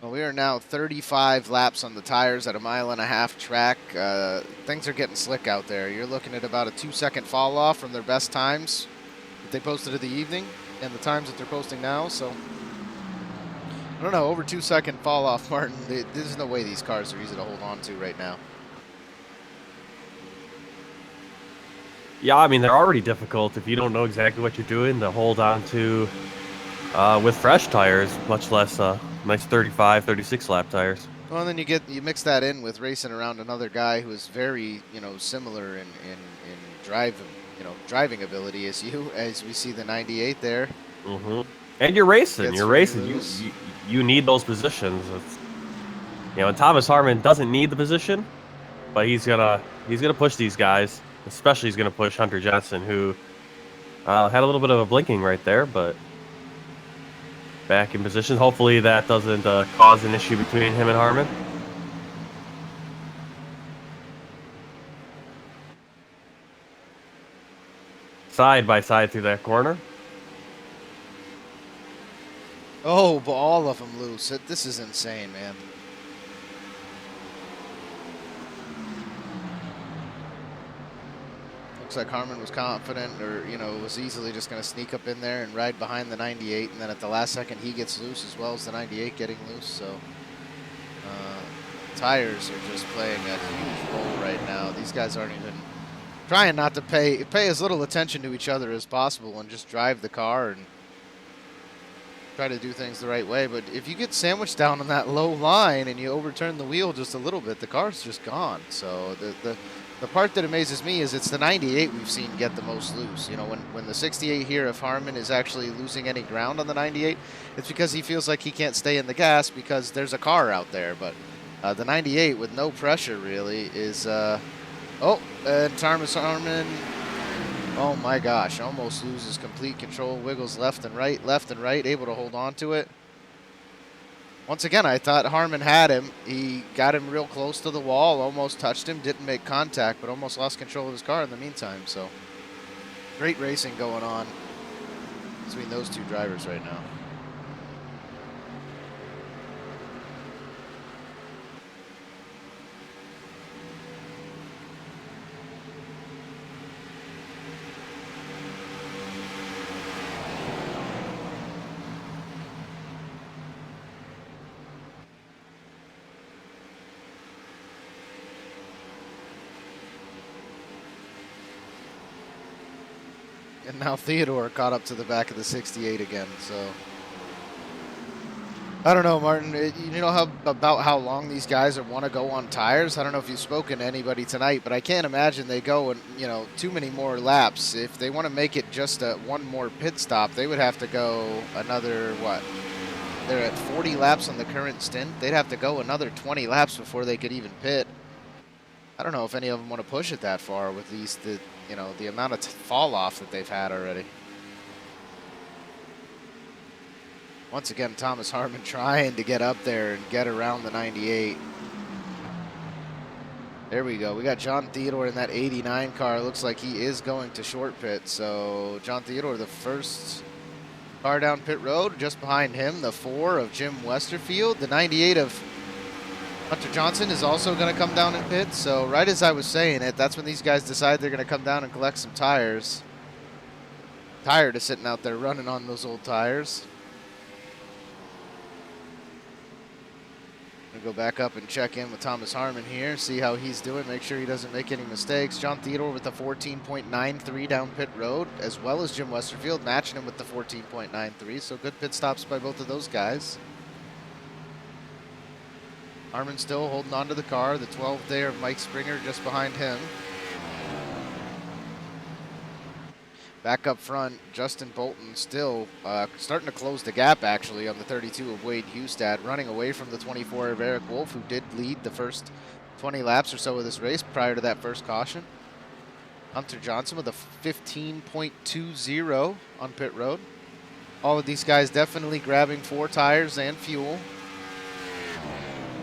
well, we are now 35 laps on the tires at a 1.5-mile track. Things are getting slick out there. You're looking at about a 2-second fall off from their best times that they posted in the evening and the times that they're posting now. So I don't know, over 2-second fall off, Martin. There's no way these cars are easy to hold on to right now. Yeah, I mean, they're already difficult if you don't know exactly what you're doing to hold on to with fresh tires, much less nice 35, 36 lap tires. Well, and then you mix that in with racing around another guy who is very, similar in driving ability as you, as we see the 98 there. Mm-hmm. And you're racing. Gets You're really racing. loose. You need those positions. And Thomas Harmon doesn't need the position, but he's gonna push these guys. Especially he's gonna push Hunter Johnson, who had a little bit of a blinking right there, but back in position. Hopefully that doesn't cause an issue between him and Harmon. Side by side through that corner. Oh, but all of them loose. This is insane, man. Looks like Harmon was confident, or was easily just going to sneak up in there and ride behind the 98, and then at the last second he gets loose as well as the 98 getting loose. So tires are just playing a huge role right now. These guys aren't even trying not to pay as little attention to each other as possible and just drive the car and try to do things the right way. But if you get sandwiched down on that low line and you overturn the wheel just a little bit, the car's just gone. So the part that amazes me is it's the 98 we've seen get the most loose. When the 68 here, if Harmon is actually losing any ground on the 98, it's because he feels like he can't stay in the gas because there's a car out there. But the 98 with no pressure really is, and Thomas Harmon, oh my gosh, almost loses complete control, wiggles left and right, able to hold on to it. Once again, I thought Harmon had him. He got him real close to the wall, almost touched him, didn't make contact, but almost lost control of his car in the meantime. So great racing going on between those two drivers right now. And now Theodore caught up to the back of the 68 again. So I don't know, Martin. You know about how long these guys want to go on tires? I don't know if you've spoken to anybody tonight, but I can't imagine they go and too many more laps. If they want to make it just one more pit stop, they would have to go another what? They're at 40 laps on the current stint. They'd have to go another 20 laps before they could even pit. I don't know if any of them want to push it that far with the amount of fall off that they've had already. Once again, Thomas Harmon trying to get up there and get around the 98. There we go. We got John Theodore in that 89 car. Looks like he is going to short pit. So John Theodore, the first car down pit road. Just behind him, the 4 of Jim Westerfield. The 98 of Hunter Johnson is also going to come down in pit. So right as I was saying it, that's when these guys decide they're going to come down and collect some tires. Tired of sitting out there running on those old tires. Gonna go back up and check in with Thomas Harmon here, see how he's doing, make sure he doesn't make any mistakes. John Theodore with the 14.93 down pit road, as well as Jim Westerfield, matching him with the 14.93. So good pit stops by both of those guys. Harmon still holding on to the car. The 12th there of Mike Springer just behind him. Back up front, Justin Bolton still starting to close the gap, actually, on the 32 of Wade Hustad, running away from the 24 of Eric Wolf, who did lead the first 20 laps or so of this race prior to that first caution. Hunter Johnson with a 15.20 on pit road. All of these guys definitely grabbing 4 tires and fuel.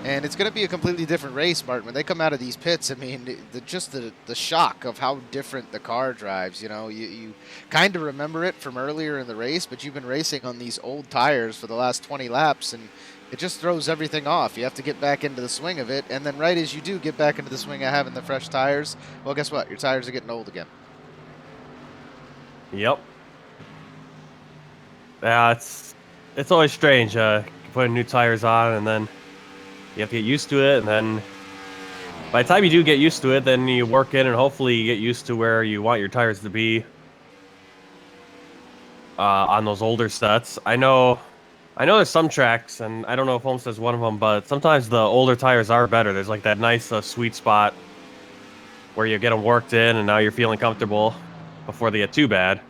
And it's going to be a completely different race, Martin. When they come out of these pits, I mean, just the shock of how different the car drives. You know, you kind of remember it from earlier in the race, but you've been racing on these old tires for the last 20 laps, and it just throws everything off. You have to get back into the swing of it, and then right as you do get back into the swing of having the fresh tires, well, guess what? Your tires are getting old again. Yep. Yeah, it's always strange putting new tires on, and then you have to get used to it, and then by the time you do get used to it, then you work in and hopefully you get used to where you want your tires to be on those older sets. I know there's some tracks, and I don't know if Homestead's one of them, but sometimes the older tires are better. There's like that nice sweet spot where you get them worked in, and now you're feeling comfortable before they get too bad.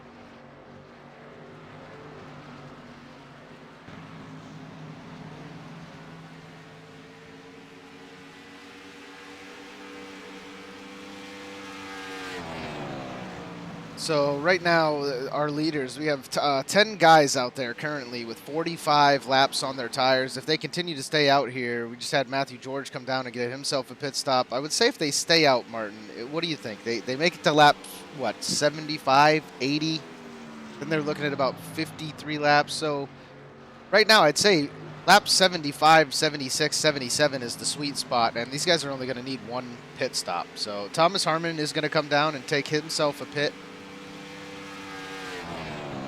So right now, our leaders, we have 10 guys out there currently with 45 laps on their tires. If they continue to stay out here, we just had Matthew George come down and get himself a pit stop. I would say if they stay out, Martin, what do you think? They make it to lap, what, 75, 80? Then they're looking at about 53 laps. So right now, I'd say lap 75, 76, 77 is the sweet spot, and these guys are only going to need 1 pit stop. So Thomas Harmon is going to come down and take himself a pit.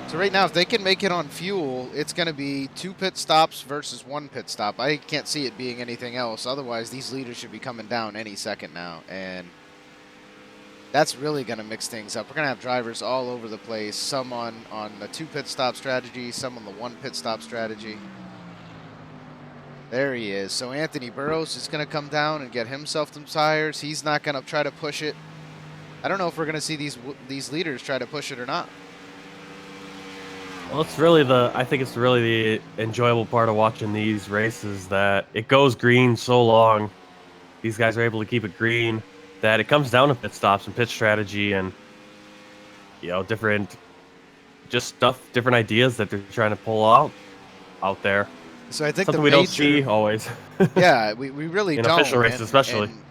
So right now, if they can make it on fuel, it's going to be 2 pit stops versus 1 pit stop. I can't see it being anything else. Otherwise, these leaders should be coming down any second now. And that's really going to mix things up. We're going to have drivers all over the place. Some on the 2 pit stop strategy, some on the 1 pit stop strategy. There he is. So Anthony Burrows is going to come down and get himself some tires. He's not going to try to push it. I don't know if we're going to see these leaders try to push it or not. Well, I think it's really the enjoyable part of watching these races, that it goes green so long. These guys are able to keep it green, that it comes down to pit stops and pit strategy and, you know, different ideas that they're trying to pull out there. So I think something the we don't see always. Yeah, we really in don't. Official races, especially. And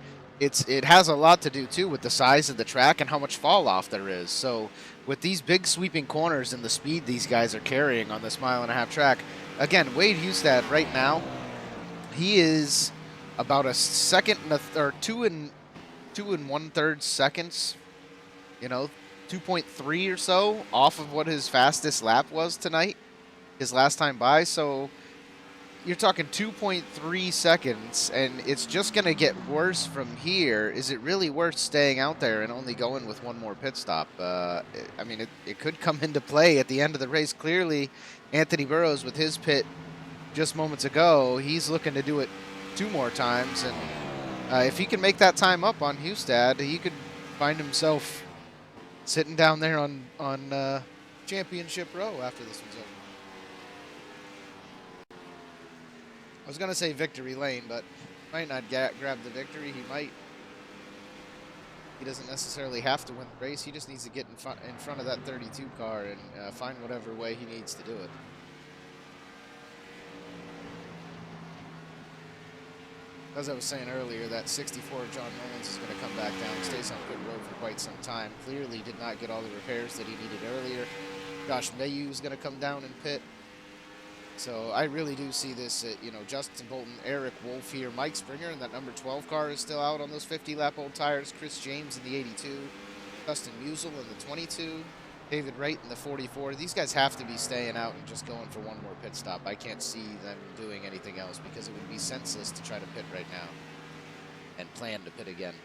it has a lot to do too with the size of the track and how much fall off there is. So with these big sweeping corners and the speed these guys are carrying on this 1.5-mile track, again, Wade Hustad right now, he is about a second and or 2 1/3 seconds, you know, 2.3 or so off of what his fastest lap was tonight, his last time by. So you're talking 2.3 seconds, and it's just going to get worse from here. Is it really worth staying out there and only going with 1 more pit stop? I mean, it could come into play at the end of the race. Clearly, Anthony Burrows with his pit just moments ago, he's looking to do it 2 more times. And if he can make that time up on Hustad, he could find himself sitting down there on championship row after this one's over. I was going to say victory lane, but might not grab the victory. He might. He doesn't necessarily have to win the race. He just needs to get in front of that 32 car and find whatever way he needs to do it. As I was saying earlier, that 64 of John Mullins is going to come back down, stays on pit road for quite some time. Clearly did not get all the repairs that he needed earlier. Josh Mayu is going to come down and pit. So I really do see this, you know, Justin Bolton, Eric Wolf here, Mike Springer, and that number 12 car is still out on those 50-lap old tires. Chris James in the 82, Dustin Musial in the 22. David Wright in the 44. These guys have to be staying out and just going for one more pit stop. I can't see them doing anything else because it would be senseless to try to pit right now and plan to pit again.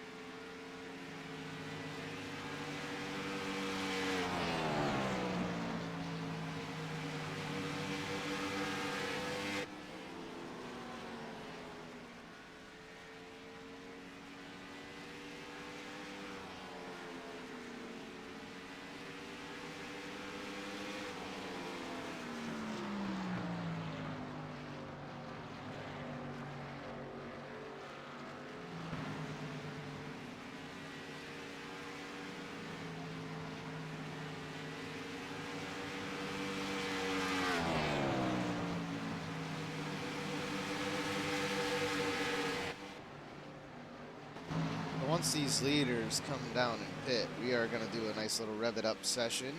Once these leaders come down and pit, we are going to do a nice little rev it up session.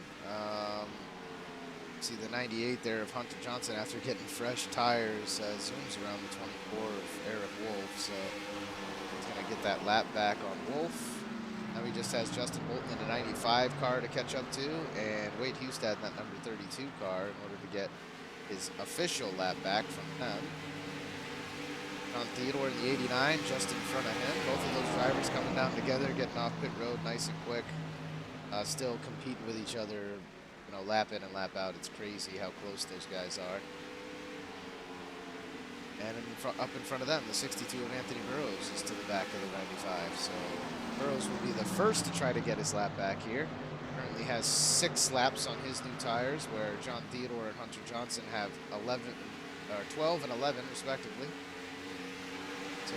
See the 98 there of Hunter Johnson after getting fresh tires zooms around the 24 of Eric Wolf, so he's going to get that lap back on Wolf. Now he just has Justin Bolton in a 95 car to catch up to, and Wade Hustad in that number 32 car in order to get his official lap back from them. John Theodore in the 89, just in front of him. Both of those drivers coming down together, getting off pit road nice and quick. Still competing with each other, you know, lap in and lap out. It's crazy how close those guys are. And up in front of them, the 62 of Anthony Burrows is to the back of the 95. So Burrows will be the first to try to get his lap back here. Currently has 6 laps on his new tires, where John Theodore and Hunter Johnson have 12 and 11 respectively. So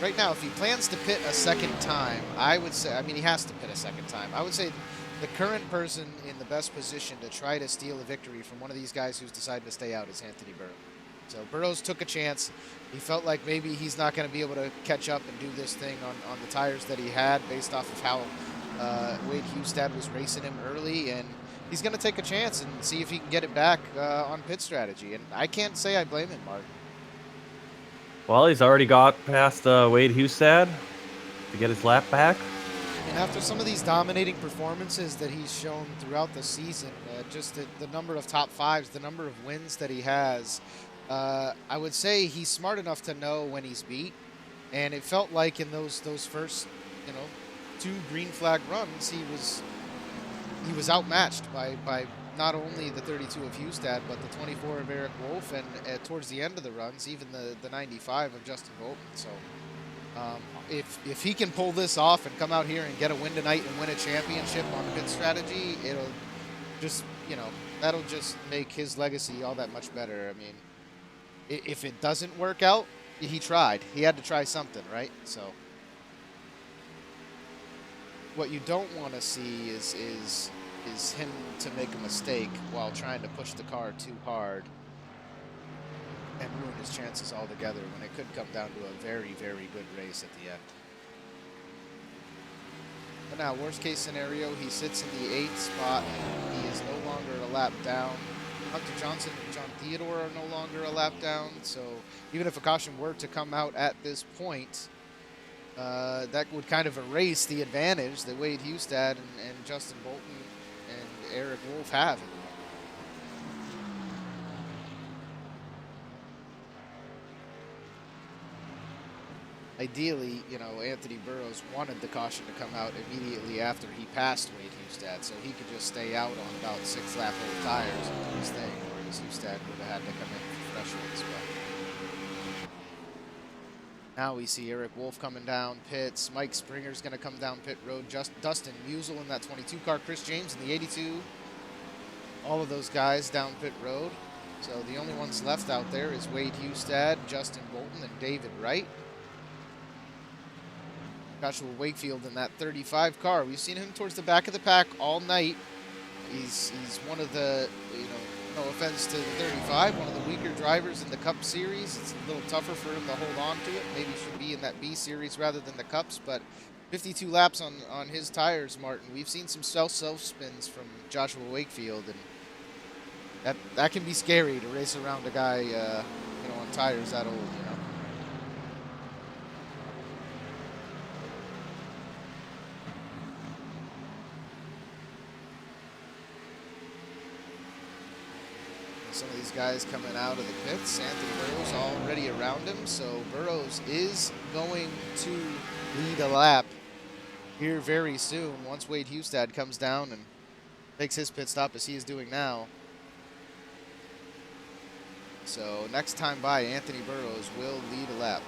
right now, if he plans to pit a second time, I would say, I mean, he has to pit a second time. I would say the current person in the best position to try to steal a victory from one of these guys who's decided to stay out is Anthony Burrows. So Burrows took a chance. He felt like maybe he's not going to be able to catch up and do this thing on the tires that he had based off of how Wade Hustad was racing him early, and he's going to take a chance and see if he can get it back on pit strategy. And I can't say I blame him, Mark. Well, he's already got past Wade Hustad to get his lap back. And after some of these dominating performances that he's shown throughout the season, just the number of top fives, the number of wins that he has, I would say he's smart enough to know when he's beat. And it felt like in those first, 2 green flag runs, he was outmatched by not only the 32 of Hustad, but the 24 of Eric Wolf, and towards the end of the runs, even the 95 of Justin Bolton. So if he can pull this off and come out here and get a win tonight and win a championship on pit strategy, it'll just, that'll just make his legacy all that much better. I mean, if it doesn't work out, he tried. He had to try something, right? So what you don't want to see is him to make a mistake while trying to push the car too hard and ruin his chances altogether when it could come down to a very, very good race at the end. But now, worst case scenario, he sits in the 8th spot. He is no longer a lap down. Hunter Johnson and John Theodore are no longer a lap down. So even if a caution were to come out at this point, that would kind of erase the advantage that Wade Hustad and Justin Bolton and Eric Wolf have. Ideally, Anthony Burrows wanted the caution to come out immediately after he passed Wade Hustad, so he could just stay out on about 6 lap old tires and do his thing, whereas Hustad would have had to come in for fresh ones. But now we see Eric Wolf coming down pits. Mike Springer's going to come down pit road. Dustin Musial in that 22 car. Chris James in the 82. All of those guys down pit road. So the only ones left out there is Wade Hustad, Justin Bolton, and David Wright. Joshua Wakefield in that 35 car. We've seen him towards the back of the pack all night. He's one of the, no offense to the 35, one of the weaker drivers in the Cup Series. It's a little tougher for him to hold on to it. Maybe should be in that B Series rather than the Cups, but 52 laps on his tires, Martin. We've seen some self-spins from Joshua Wakefield, and that can be scary to race around a guy, on tires that old, some of these guys coming out of the pits. Anthony Burrows already around him, so Burrows is going to lead a lap here very soon once Wade Hustad comes down and makes his pit stop as he is doing now. So next time by, Anthony Burrows will lead a lap.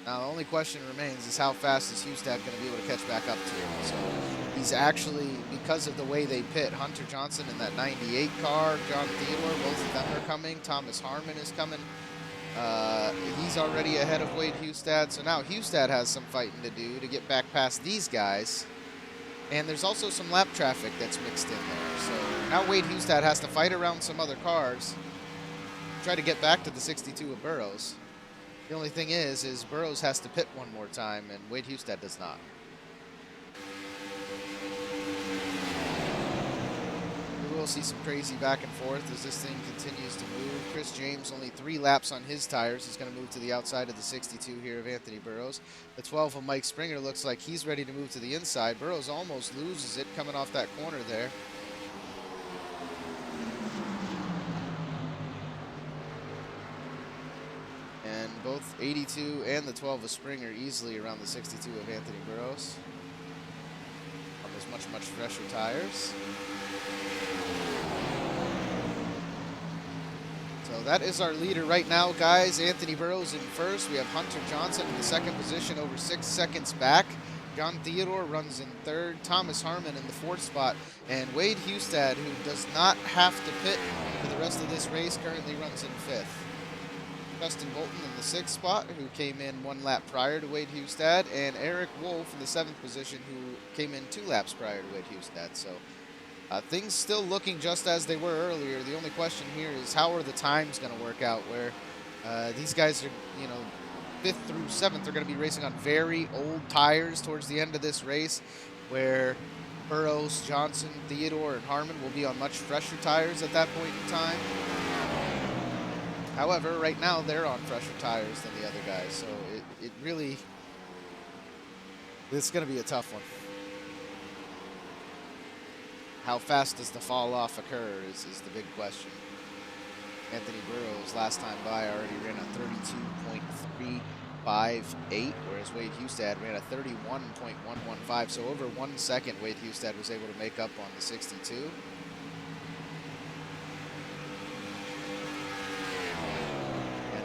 Now, the only question remains is how fast is Hustad going to be able to catch back up to him. So he's actually, because of the way they pit, Hunter Johnson in that 98 car, John Theodore, both of them are coming. Thomas Harmon is coming. He's already ahead of Wade Hustad. So now Hustad has some fighting to do to get back past these guys. And there's also some lap traffic that's mixed in there. So now Wade Hustad has to fight around some other cars, try to get back to the 62 of Burrows. The only thing is Burrows has to pit one more time, and Wade Hustad does not. We will see some crazy back and forth as this thing continues to move. Chris James, only 3 laps on his tires. He's going to move to the outside of the 62 here of Anthony Burrows. The 12 of Mike Springer looks like he's ready to move to the inside. Burrows almost loses it coming off that corner there. And both 82 and the 12 of Springer easily around the 62 of Anthony Burrows on those much fresher tires. So that is our leader right now, guys. Anthony Burrows in first. We have Hunter Johnson in the second position, over 6 seconds back. John Theodore runs in third. Thomas Harmon in the fourth spot. And Wade Hustad, who does not have to pit for the rest of this race, currently runs in fifth. Justin Bolton in the 6th spot, who came in 1 lap prior to Wade Hustad, and Eric Wolf in the 7th position, who came in 2 laps prior to Wade Hustad. So things still looking just as they were earlier. The only question here is how are the times going to work out, where these guys are, 5th through 7th are going to be racing on very old tires towards the end of this race, where Burrows, Johnson, Theodore, and Harmon will be on much fresher tires at that point in time. However, right now they're on fresher tires than the other guys, so it really, it's going to be a tough one. How fast does the fall off occur is the big question. Anthony Burrows last time by already ran a 32.358, whereas Wade Hustad ran a 31.115. So over 1 second, Wade Hustad was able to make up on the 62.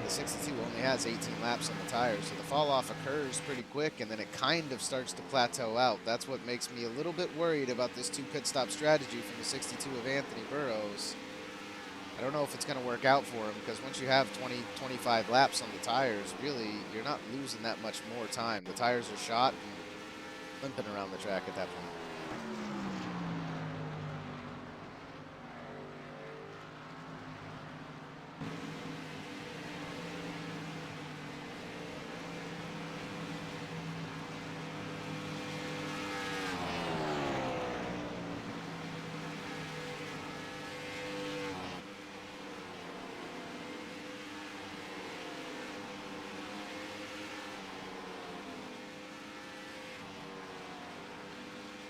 The 62 only has 18 laps on the tires, so the fall off occurs pretty quick, and then it kind of starts to plateau out. That's what makes me a little bit worried about this 2 pit stop strategy from the 62 of Anthony Burrows. I don't know if it's going to work out for him, because once you have 20-25 laps on the tires, really, you're not losing that much more time. The tires are shot and limping around the track at that point.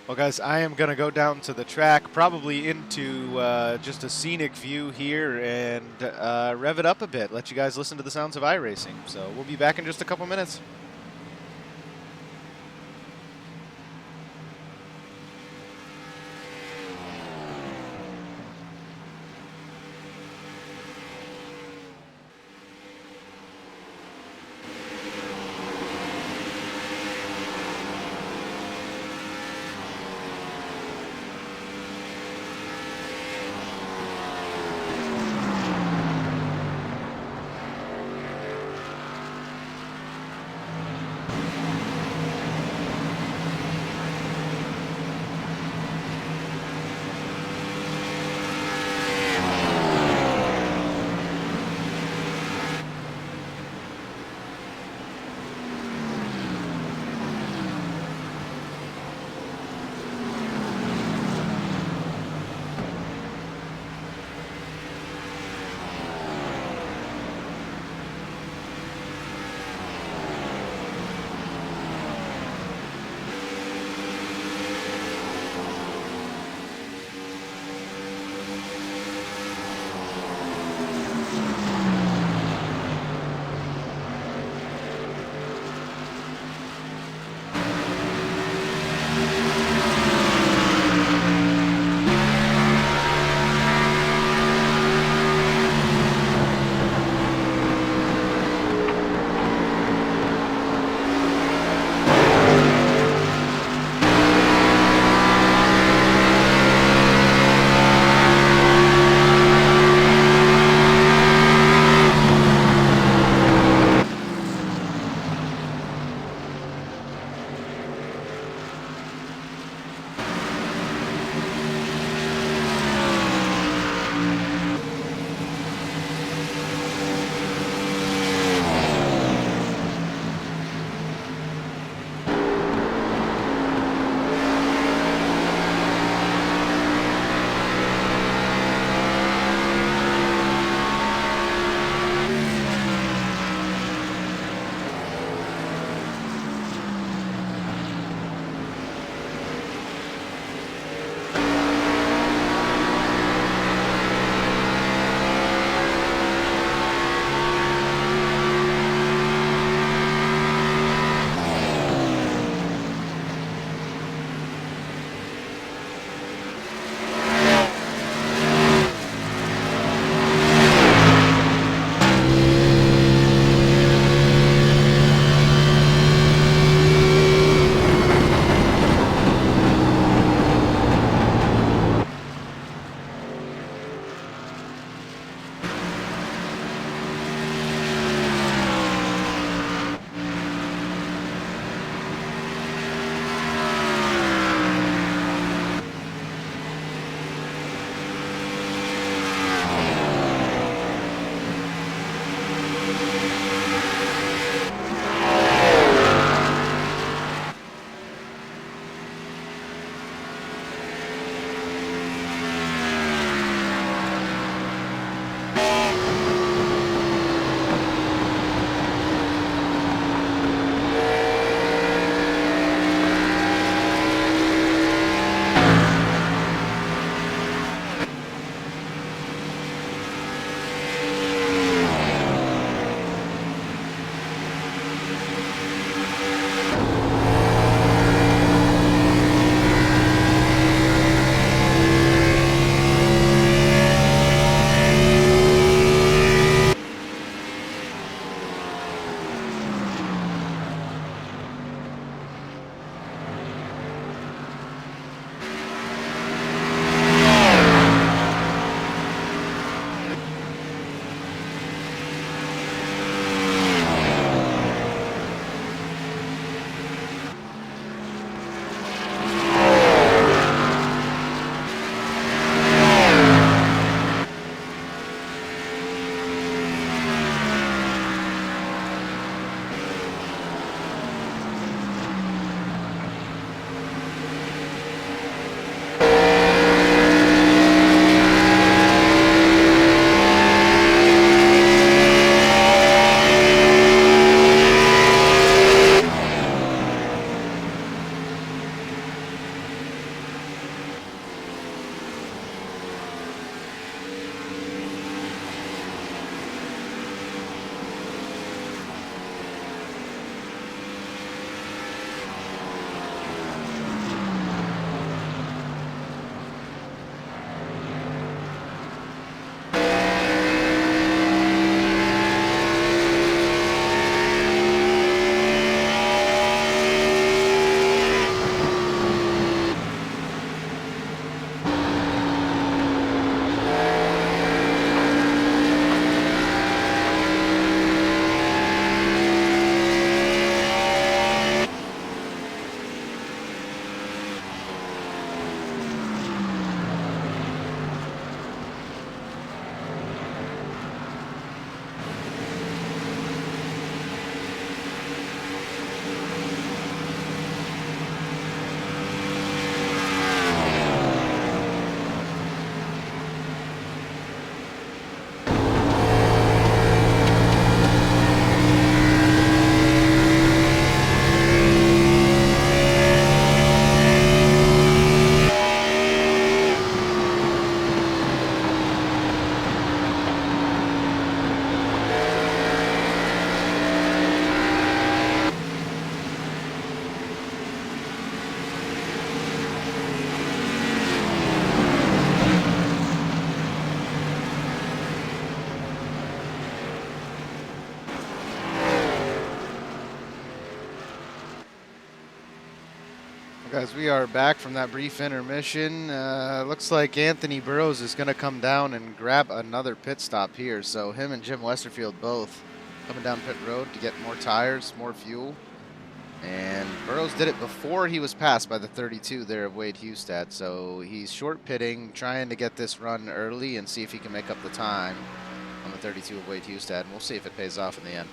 Well, guys, I am going to go down to the track, probably into just a scenic view here, and rev it up a bit, let you guys listen to the sounds of iRacing. So we'll be back in just a couple minutes. As we are back from that brief intermission, looks like Anthony Burrows is going to come down and grab another pit stop here. So him and Jim Westerfield both coming down pit road to get more tires, more fuel. And Burrows did it before he was passed by the 32 there of Wade Hustad. So he's short pitting, trying to get this run early and see if he can make up the time on the 32 of Wade Hustad. And we'll see if it pays off in the end.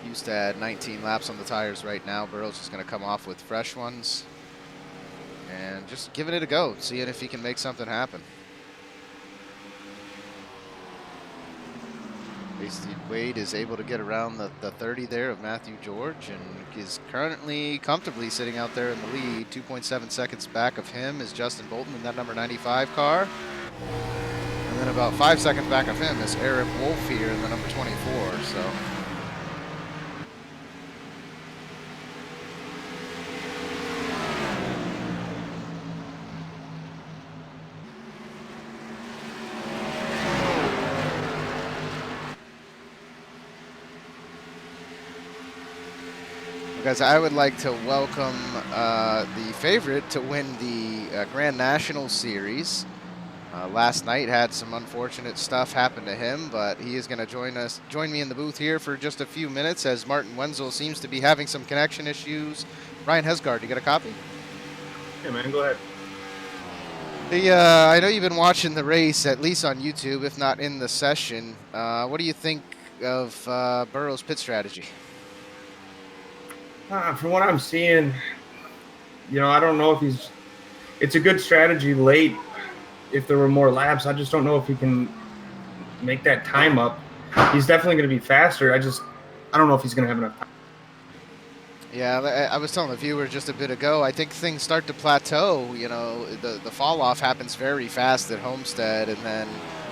Hustad 19 laps on the tires right now. Burrows is going to come off with fresh ones and just giving it a go, seeing if he can make something happen. Wade is able to get around the 30 there of Matthew George and is currently comfortably sitting out there in the lead. 2.7 seconds back of him is Justin Bolton in that number 95 car. And then about 5 seconds back of him is Eric Wolf here in the number 24. So guys, I would like to welcome the favorite to win the Grand National Series. Last night had some unfortunate stuff happen to him, but he is going to join me in the booth here for just a few minutes as Martin Wenzel seems to be having some connection issues. Ryan Hesgaard, you got a copy? Yeah, man, go ahead. I know you've been watching the race, at least on YouTube, if not in the session. What do you think of Burrow's pit strategy? From what I'm seeing, I don't know if it's a good strategy late if there were more laps. I just don't know if he can make that time up. He's definitely going to be faster. I don't know if he's going to have enough time. Yeah, I was telling the viewer just a bit ago, I think things start to plateau. The fall off happens very fast at Homestead, and then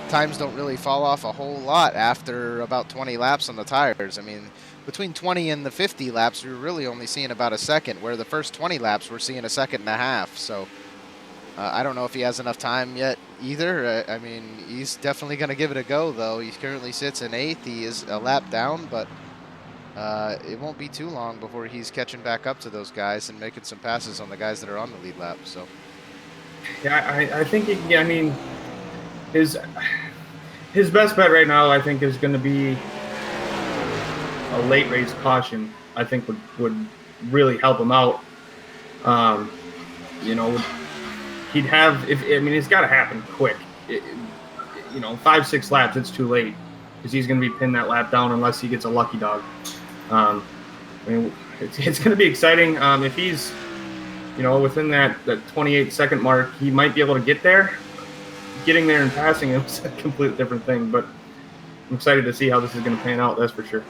times don't really fall off a whole lot after about 20 laps on the tires. I mean, between 20 and the 50 laps, we're really only seeing about a second, where the first 20 laps we're seeing a second and a half. So I don't know if he has enough time yet either. I mean, he's definitely going to give it a go, though. He currently sits in 8th. He is a lap down, but it won't be too long before he's catching back up to those guys and making some passes on the guys that are on the lead lap. So yeah, I think his best bet right now, I think, is going to be a late race caution. I think would really help him out. He'd have it's got to happen quick. 5-6 laps, it's too late because he's going to be pinned that lap down unless he gets a lucky dog. It's going to be exciting. If he's within that 28-second mark, he might be able to get there. Getting there and passing him is a completely different thing, but I'm excited to see how this is going to pan out, that's for sure.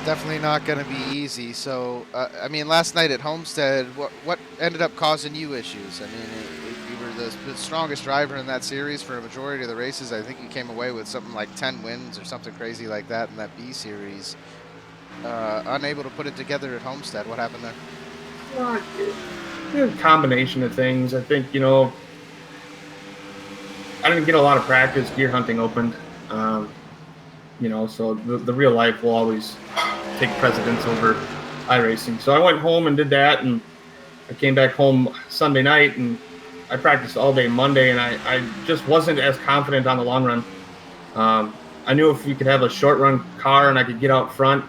Definitely not going to be easy. So, last night at Homestead, what ended up causing you issues? I mean, you were the strongest driver in that series for a majority of the races. I think you came away with something like 10 wins or something crazy like that in that B series. Unable to put it together at Homestead. What happened there? A combination of things. I think, I didn't get a lot of practice. Gear hunting opened. So the real life will always take precedence over iRacing. So I went home and did that, and I came back home Sunday night, and I practiced all day Monday, and I just wasn't as confident on the long run. I knew if we could have a short run car and I could get out front,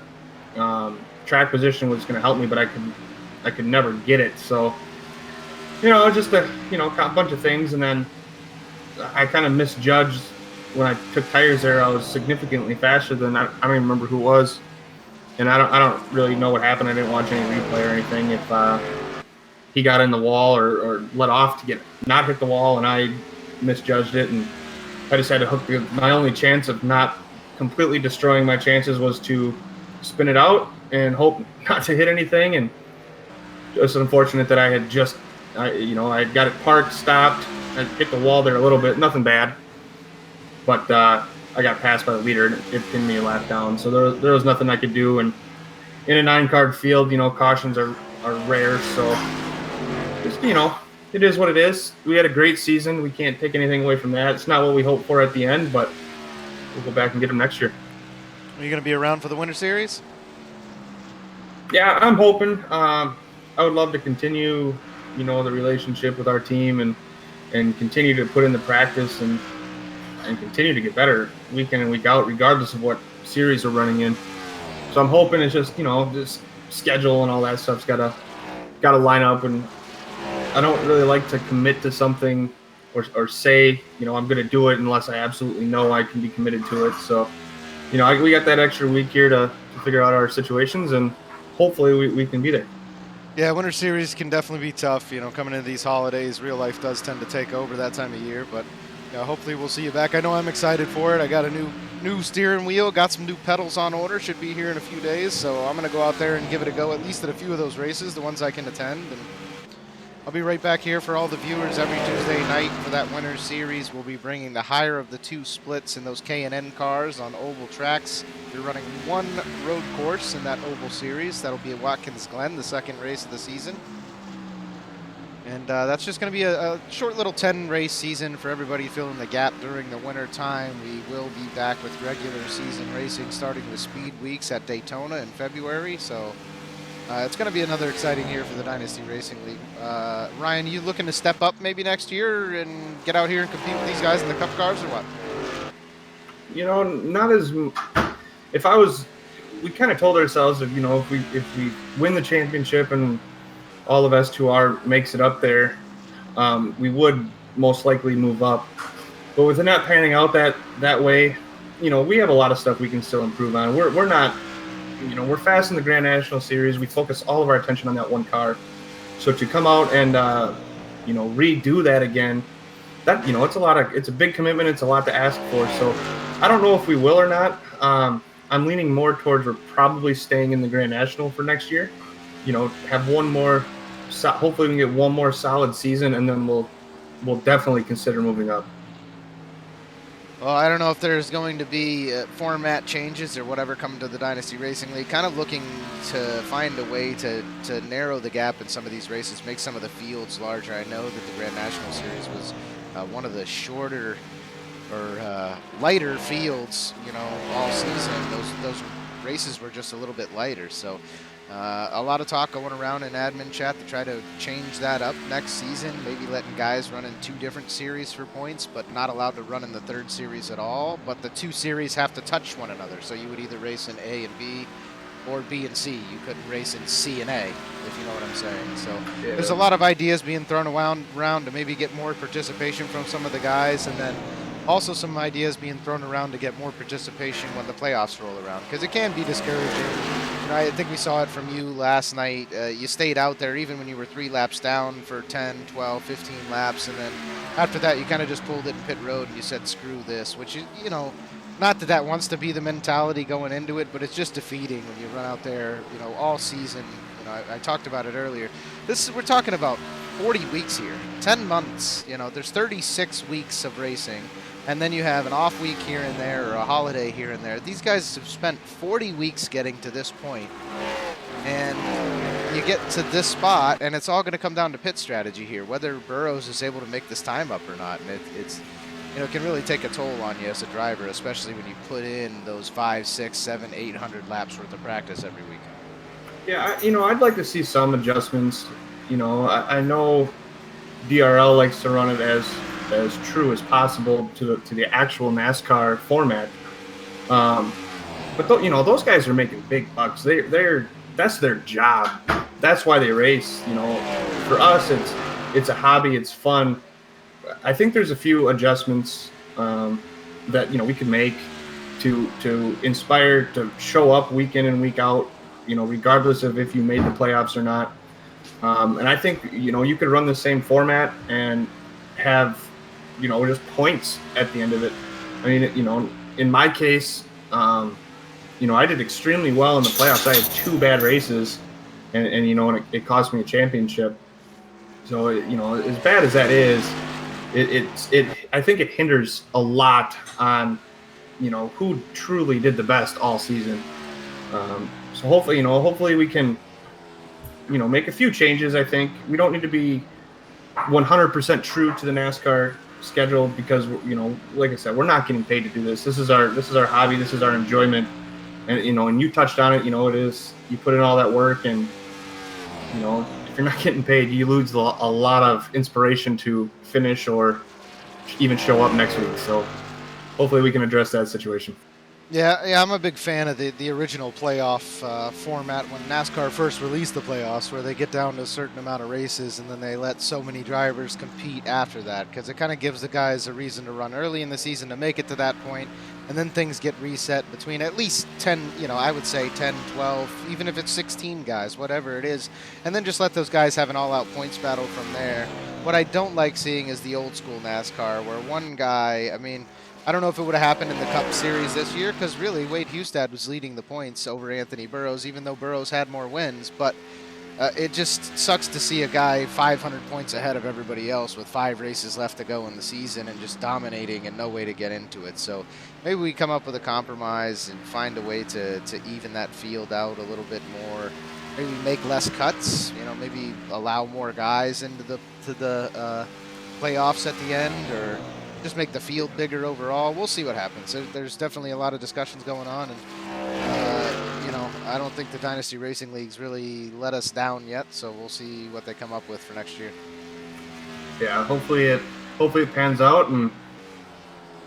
track position was going to help me, but I could never get it. So, just a bunch of things, and then I kind of misjudged. When I took tires there, I was significantly faster than I don't even remember who it was, and I don't really know what happened. I didn't watch any replay or anything. If he got in the wall or let off to not hit the wall, and I misjudged it, and I just had to hook my only chance of not completely destroying my chances was to spin it out and hope not to hit anything. And just unfortunate that I had I got it parked, stopped, I hit the wall there a little bit, nothing bad. But I got passed by the leader, and it pinned me a lap down. So there was nothing I could do. And in a 9-card field, cautions are rare. So, just, it is what it is. We had a great season. We can't take anything away from that. It's not what we hoped for at the end, but we'll go back and get them next year. Are you going to be around for the Winter Series? Yeah, I'm hoping. I would love to continue, the relationship with our team and continue to put in the practice and continue to get better week in and week out, regardless of what series we're running in. So I'm hoping it's just, just schedule and all that stuff's gotta line up. And I don't really like to commit to something or say, I'm going to do it unless I absolutely know I can be committed to it. So, we got that extra week here to figure out our situations, and hopefully we can be there. Yeah, Winter Series can definitely be tough. Coming into these holidays, real life does tend to take over that time of year. But hopefully we'll see you back. I know I'm excited for it. I got a new steering wheel, got some new pedals on order. Should be here in a few days. So I'm going to go out there and give it a go, at least at a few of those races, the ones I can attend. And I'll be right back here for all the viewers every Tuesday night for that Winter Series. We'll be bringing the higher of the two splits in those K&N cars on oval tracks. We're running one road course in that oval series. That'll be at Watkins Glen, the second race of the season. And that's just going to be a short little 10-race season for everybody filling the gap during the winter time. We will be back with regular season racing starting with speed weeks at Daytona in February. So it's going to be another exciting year for the Dynasty Racing League. Ryan, you looking to step up maybe next year and get out here and compete with these guys in the Cup cars or what? Not as. If I was, we kind of told ourselves that if we win the championship and all of S2R makes it up there, we would most likely move up. But with it not panning out that way, we have a lot of stuff we can still improve on. We're not. We're fast in the Grand National Series. We focus all of our attention on that one car. So to come out and, redo that again, that, it's a big commitment. It's a lot to ask for. So I don't know if we will or not. I'm leaning more towards we're probably staying in the Grand National for next year. Have one more, hopefully we can get one more solid season, and then we'll definitely consider moving up. Well, I don't know if there's going to be format changes or whatever coming to the Dynasty Racing League. Kind of looking to find a way to narrow the gap in some of these races, make some of the fields larger. I know that the Grand National Series was one of the shorter or lighter fields, all season. Those races were just a little bit lighter. So a lot of talk going around in admin chat to try to change that up next season, maybe letting guys run in two different series for points, but not allowed to run in the third series at all. But the two series have to touch one another, so you would either race in A and B or B and C. You couldn't race in C and A, if you know what I'm saying. So yeah, there's a lot of ideas being thrown around to maybe get more participation from some of the guys, and then also some ideas being thrown around to get more participation when the playoffs roll around, because it can be discouraging. I think we saw it from you last night. You stayed out there even when you were 3 laps down for 10, 12, 15 laps, and then after that you kind of just pulled it in pit road and you said screw this, which is, not that wants to be the mentality going into it, but it's just defeating when you run out there, all season. I talked about it earlier. We're talking about 40 weeks here, 10 months. There's 36 weeks of racing. And then you have an off week here and there or a holiday here and there. These guys have spent 40 weeks getting to this point. And you get to this spot, and it's all going to come down to pit strategy here, whether Burrows is able to make this time up or not. And it can really take a toll on you as a driver, especially when you put in those 5, 6, 7, 800 laps worth of practice every week. Yeah, I'd like to see some adjustments. I know DRL likes to run it as true as possible to the actual NASCAR format. But those guys are making big bucks. That's their job. That's why they race. For us, it's a hobby. It's fun. I think there's a few adjustments that we can make to inspire to show up week in and week out. Regardless of if you made the playoffs or not. And I think you could run the same format and have just points at the end of it. I mean, in my case, I did extremely well in the playoffs. I had 2 bad races, and it cost me a championship. So, as bad as that is, I think it hinders a lot on, who truly did the best all season. So hopefully we can, make a few changes. I think we don't need to be 100% true to the NASCAR schedule because like I said, we're not getting paid to do this. This is our hobby. This is our enjoyment. And and you touched on it. It is, you put in all that work, and if you're not getting paid, you lose a lot of inspiration to finish or even show up next week. So hopefully we can address that situation. Yeah, I'm a big fan of the original playoff format when NASCAR first released the playoffs, where they get down to a certain amount of races and then they let so many drivers compete after that, because it kind of gives the guys a reason to run early in the season to make it to that point, and then things get reset between at least 10, I would say 10, 12, even if it's 16 guys, whatever it is, and then just let those guys have an all-out points battle from there. What I don't like seeing is the old school NASCAR, where one guy, I don't know if it would have happened in the Cup Series this year, because really Wade Hustad was leading the points over Anthony Burrows, even though Burrows had more wins. But it just sucks to see a guy 500 points ahead of everybody else with 5 races left to go in the season and just dominating and no way to get into it. So maybe we come up with a compromise and find a way to even that field out a little bit more. Maybe make less cuts. Maybe allow more guys into the playoffs at the end, or just make the field bigger overall. We'll see what happens. There's definitely a lot of discussions going on, and I don't think the Dynasty Racing League's really let us down yet, so we'll see what they come up with for next year. Yeah, hopefully it pans out, and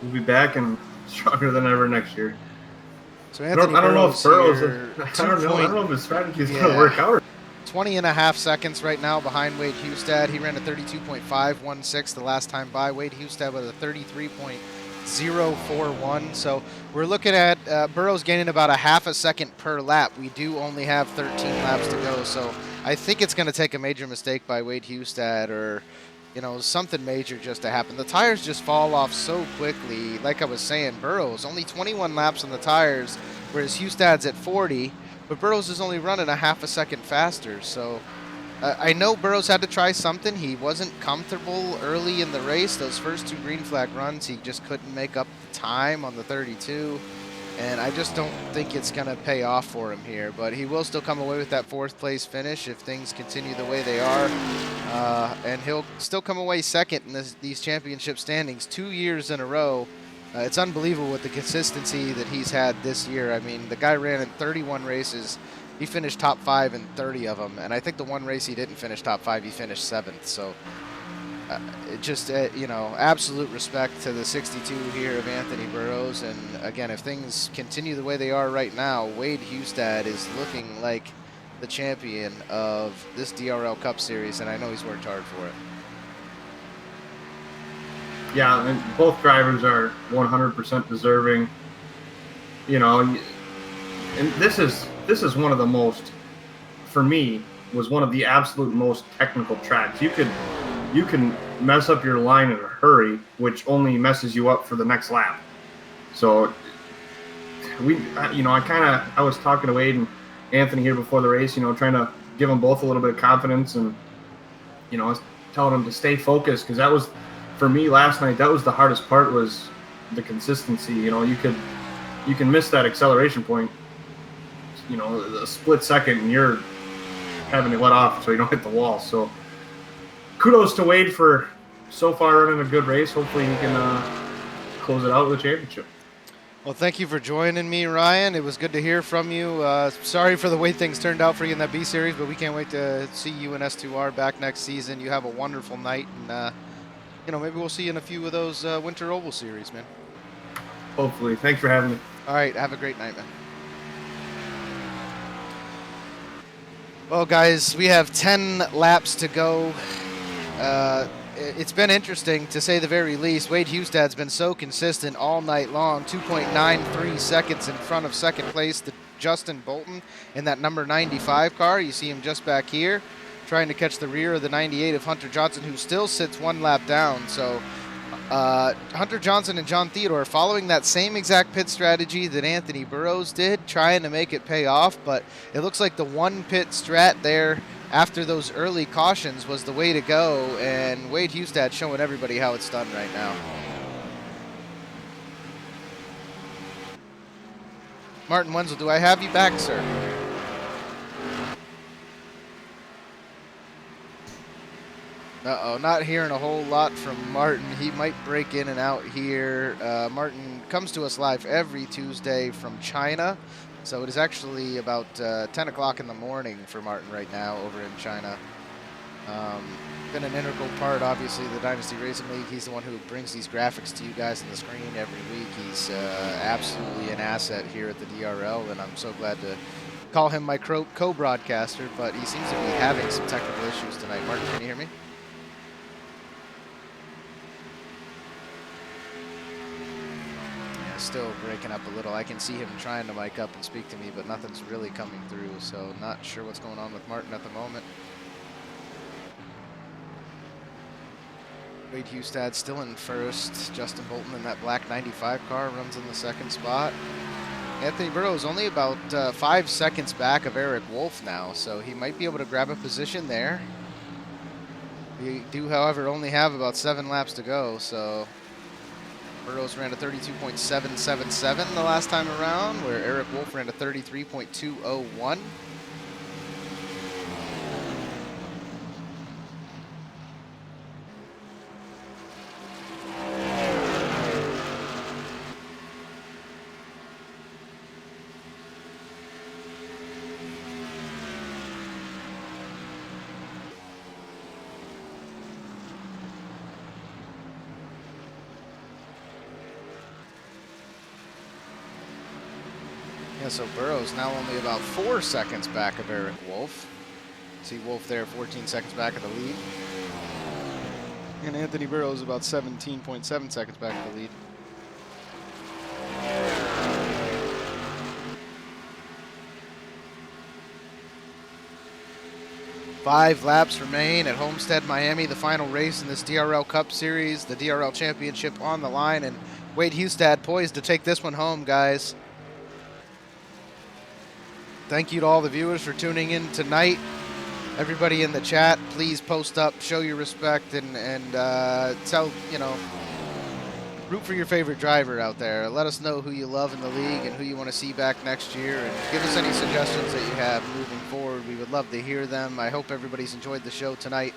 we'll be back and stronger than ever next year. So Anthony I don't know if Burrows, I don't know if his strategy is going to work out. 20.5 seconds right now behind Wade Hustad. He ran a 32.516 the last time by. Wade Hustad with a 33.041. So we're looking at Burrows gaining about a half a second per lap. We do only have 13 laps to go. So I think it's going to take a major mistake by Wade Hustad, or something major just to happen. The tires just fall off so quickly. Like I was saying, Burrows only 21 laps on the tires, whereas Hustad's at 40. But Burrows is only running a half a second faster. So I know Burrows had to try something. He wasn't comfortable early in the race. Those first 2 green flag runs, he just couldn't make up the time on the 32. And I just don't think it's going to pay off for him here. But he will still come away with that 4th place finish if things continue the way they are. And he'll still come away second in these championship standings 2 years in a row. It's unbelievable with the consistency that he's had this year. The guy ran in 31 races. He finished top 5 in 30 of them. And I think the one race he didn't finish top 5, he finished 7th. So absolute respect to the 62 here of Anthony Burrows. And again, if things continue the way they are right now, Wade Hustad is looking like the champion of this DRL Cup Series. And I know he's worked hard for it. Yeah, and both drivers are 100% deserving. And this is one of the most, for me, was one of the absolute most technical tracks. You can mess up your line in a hurry, which only messes you up for the next lap. So I was talking to Wade and Anthony here before the race, trying to give them both a little bit of confidence, and I was telling them to stay focused, because that was, for me last night, that was the hardest part, was the consistency. You can miss that acceleration point, a split second, and you're having to let off so you don't hit the wall. So kudos to Wade for so far running a good race. Hopefully he can close it out with a championship. Well, thank you for joining me, Ryan. It was good to hear from you. Sorry for the way things turned out for you in that B Series, but we can't wait to see you in S2R back next season. You have a wonderful night, and maybe we'll see you in a few of those Winter Oval Series, man. Hopefully. Thanks for having me. All right. Have a great night, man. Well, guys, we have 10 laps to go. It's been interesting, to say the very least. Wade Hustad's been so consistent all night long. 2.93 seconds in front of second place to Justin Bolton in that number 95 car. You see him just back here, trying to catch the rear of the 98 of Hunter Johnson, who still sits 1 lap down. So Hunter Johnson and John Theodore following that same exact pit strategy that Anthony Burrows did, trying to make it pay off. But it looks like the one pit strat there after those early cautions was the way to go, and Wade Hustad showing everybody how it's done right now. Martin Wenzel, do I have you back, sir? Uh-oh, not hearing a whole lot from Martin. He might break in and out here. Martin comes to us live every Tuesday from China. So it is actually about 10 o'clock in the morning for Martin right now over in China. Been an integral part, obviously, of the Dynasty Racing League. He's the one who brings these graphics to you guys on the screen every week. He's absolutely an asset here at the DRL, and I'm so glad to call him my co-broadcaster, but he seems to be having some technical issues tonight. Martin, can you hear me? Yeah, still breaking up a little. I can see him trying to mic up and speak to me, but nothing's really coming through, so not sure what's going on with Martin at the moment. Wade Hustad still in first. Justin Bolton in that black 95 car runs in the second spot. Anthony Burrows only about 5 seconds back of Eric Wolf now, so he might be able to grab a position there. We do, however, only have about 7 laps to go, so Burrows ran a 32.777 the last time around, where Eric Wolf ran a 33.201. Yeah, so Burrows now only about 4 seconds back of Eric Wolf. See Wolf there 14 seconds back of the lead. And Anthony Burrows about 17.7 seconds back of the lead. Five laps remain at Homestead, Miami, the final race in this DRL Cup Series, the DRL Championship on the line, and Wade Hustad poised to take this one home, guys. Thank you to all the viewers for tuning in tonight. Everybody in the chat, please post up, show your respect, and tell, root for your favorite driver out there. Let us know who you love in the league and who you want to see back next year, and give us any suggestions that you have moving forward. We would love to hear them. I hope everybody's enjoyed the show tonight.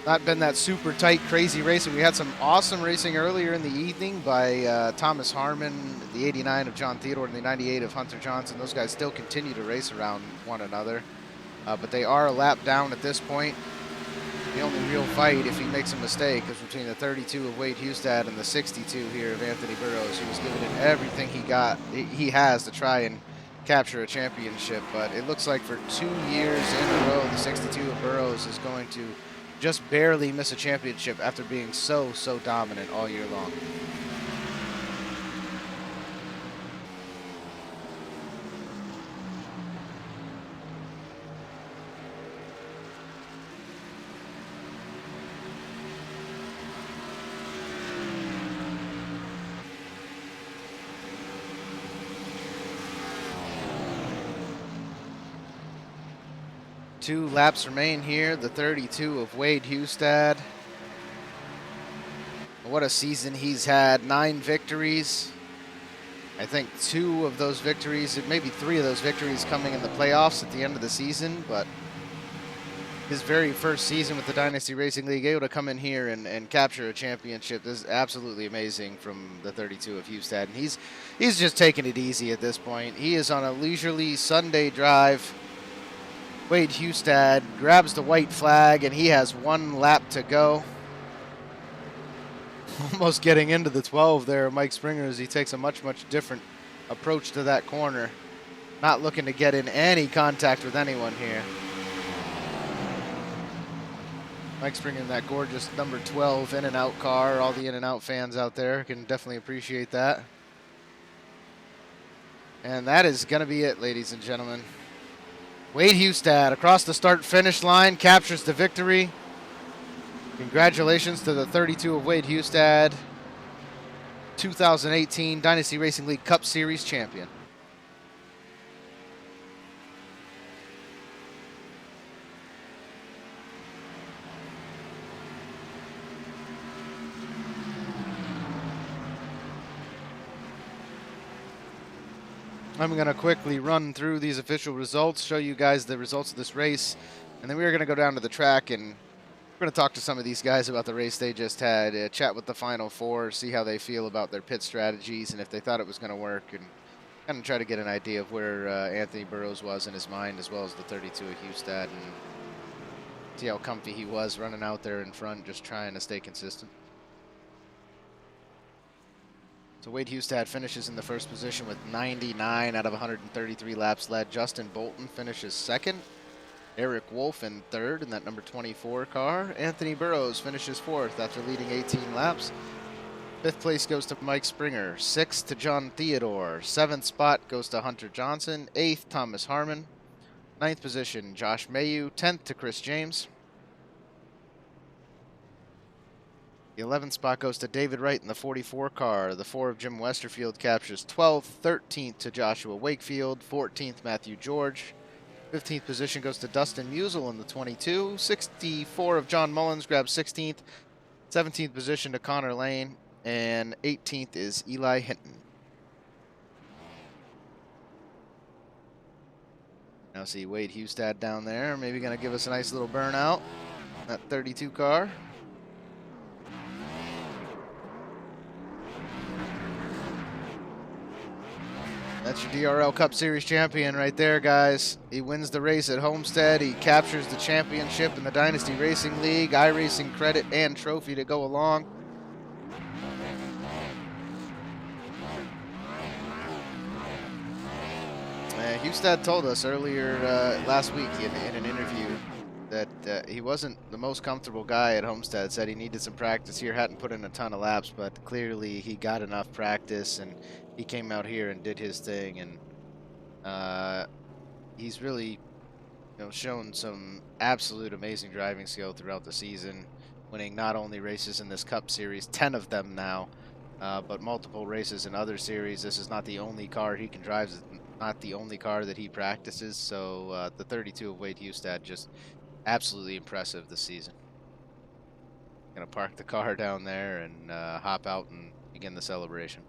Not been that super tight, crazy racing. We had some awesome racing earlier in the evening by Thomas Harmon, the 89 of John Theodore, and the 98 of Hunter Johnson. Those guys still continue to race around one another, but they are a lap down at this point. The only real fight, if he makes a mistake, is between the 32 of Wade Hustad and the 62 here of Anthony Burrows, who was giving it everything he has to try and capture a championship. But it looks like for 2 years in a row, the 62 of Burrows is going to just barely miss a championship after being so dominant all year long. Two laps remain here, the 32 of Wade Hustad. What a season he's had, 9 victories. I think 2 of those victories, maybe 3 of those victories coming in the playoffs at the end of the season, but his very first season with the Dynasty Racing League, able to come in here and capture a championship. This is absolutely amazing from the 32 of Hustad. And he's just taking it easy at this point. He is on a leisurely Sunday drive. Wade Hustad grabs the white flag, and he has 1 lap to go. Almost getting into the 12 there, Mike Springer, as he takes a much different approach to that corner. Not looking to get in any contact with anyone here. Mike Springer in that gorgeous number 12 In-N-Out car. All the In-N-Out fans out there can definitely appreciate that. And that is going to be it, ladies and gentlemen. Wade Hustad across the start-finish line, captures the victory. Congratulations to the 32 of Wade Hustad, 2018 Dynasty Racing League Cup Series champion. I'm going to quickly run through these official results, show you guys the results of this race, and then we're going to go down to the track and we're going to talk to some of these guys about the race they just had, chat with the Final Four, see how they feel about their pit strategies and if they thought it was going to work, and kind of try to get an idea of where Anthony Burrows was in his mind, as well as the 32 of Homestead, and see how comfy he was running out there in front, just trying to stay consistent. So Wade Homestead finishes in the first position with 99 out of 133 laps led. Justin Bolton finishes second. Eric Wolf in third in that number 24 car. Anthony Burrows finishes fourth after leading 18 laps. Fifth place goes to Mike Springer. Sixth to John Theodore. Seventh spot goes to Hunter Johnson. Eighth, Thomas Harmon. Ninth position, Josh Mayu. 10th to Chris James. The 11th spot goes to David Wright in the 44 car. The 4 of Jim Westerfield captures 12th. 13th to Joshua Wakefield. 14th, Matthew George. 15th position goes to Dustin Musial in the 22. 64 of John Mullins grabs 16th. 17th position to Connor Lane. And 18th is Eli Hinton. Now see Wade Homestead down there. Maybe going to give us a nice little burnout. That 32 car. That's your DRL Cup Series champion right there, guys. He wins the race at Homestead. He captures the championship in the Dynasty Racing League. iRacing credit and trophy to go along. Homestead told us earlier last week in an interview that he wasn't the most comfortable guy at Homestead. Said he needed some practice here, hadn't put in a ton of laps, but clearly he got enough practice and he came out here and did his thing, and he's really shown some absolute amazing driving skill throughout the season, winning not only races in this Cup Series, 10 of them now, but multiple races in other series. This is not the only car he can drive, it's not the only car that he practices, so the 32 of Wade Homestead just absolutely impressive this season. Gonna park the car down there and hop out and begin the celebration.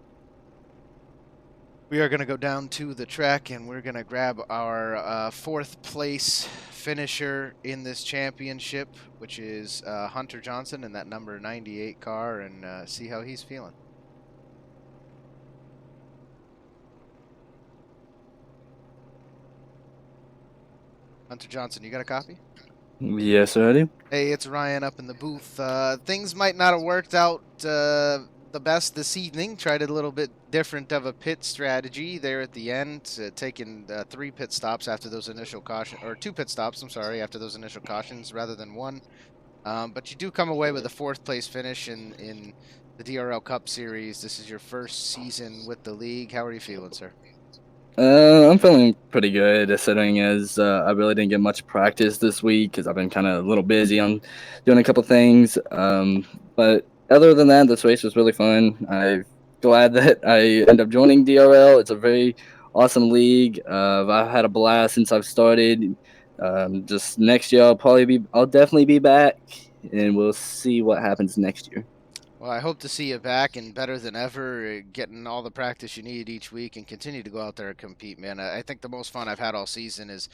We are going to go down to the track and we're going to grab our fourth place finisher in this championship, which is Hunter Johnson in that number 98 car, and see how he's feeling. Hunter Johnson, you got a copy? Yes, sir, I do. Hey, it's Ryan up in the booth. Things might not have worked out the best this evening. Tried a little bit different of a pit strategy there at the end, taking 3 pit stops after those initial caution, or 2 pit stops, I'm sorry, after those initial cautions rather than 1. But you do come away with a 4th place finish in the DRL Cup Series. This is your first season with the league. How are you feeling, sir? I'm feeling pretty good, considering as I really didn't get much practice this week because I've been kind of a little busy on doing a couple things. But other than that, this race was really fun. I'm glad that I ended up joining DRL. It's a very awesome league. I've had a blast since I've started. Just next year, I'll definitely be back, and we'll see what happens next year. Well, I hope to see you back and better than ever, getting all the practice you need each week and continue to go out there and compete, man. I think the most fun I've had all season is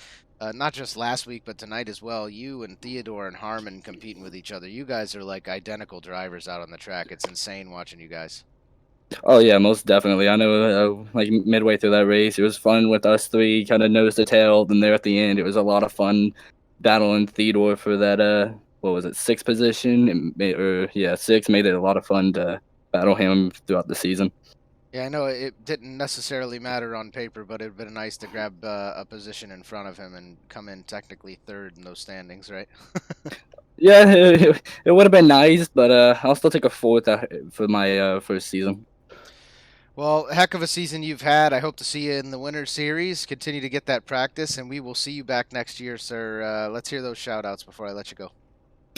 not just last week, but tonight as well. You and Theodore and Harmon competing with each other. You guys are like identical drivers out on the track. It's insane watching you guys. Oh, yeah, most definitely. I know, like, midway through that race, it was fun with us three, kind of nose to tail. Then there at the end, it was a lot of fun battling Theodore for that, what was it, 6th position? 6, made it a lot of fun to battle him throughout the season. Yeah, I know it didn't necessarily matter on paper, but it would have been nice to grab a position in front of him and come in technically 3rd in those standings, right? Yeah, it would have been nice, but I'll still take a 4th for my first season. Well, heck of a season you've had. I hope to see you in the Winter Series. Continue to get that practice, and we will see you back next year, sir. Let's hear those shout-outs before I let you go.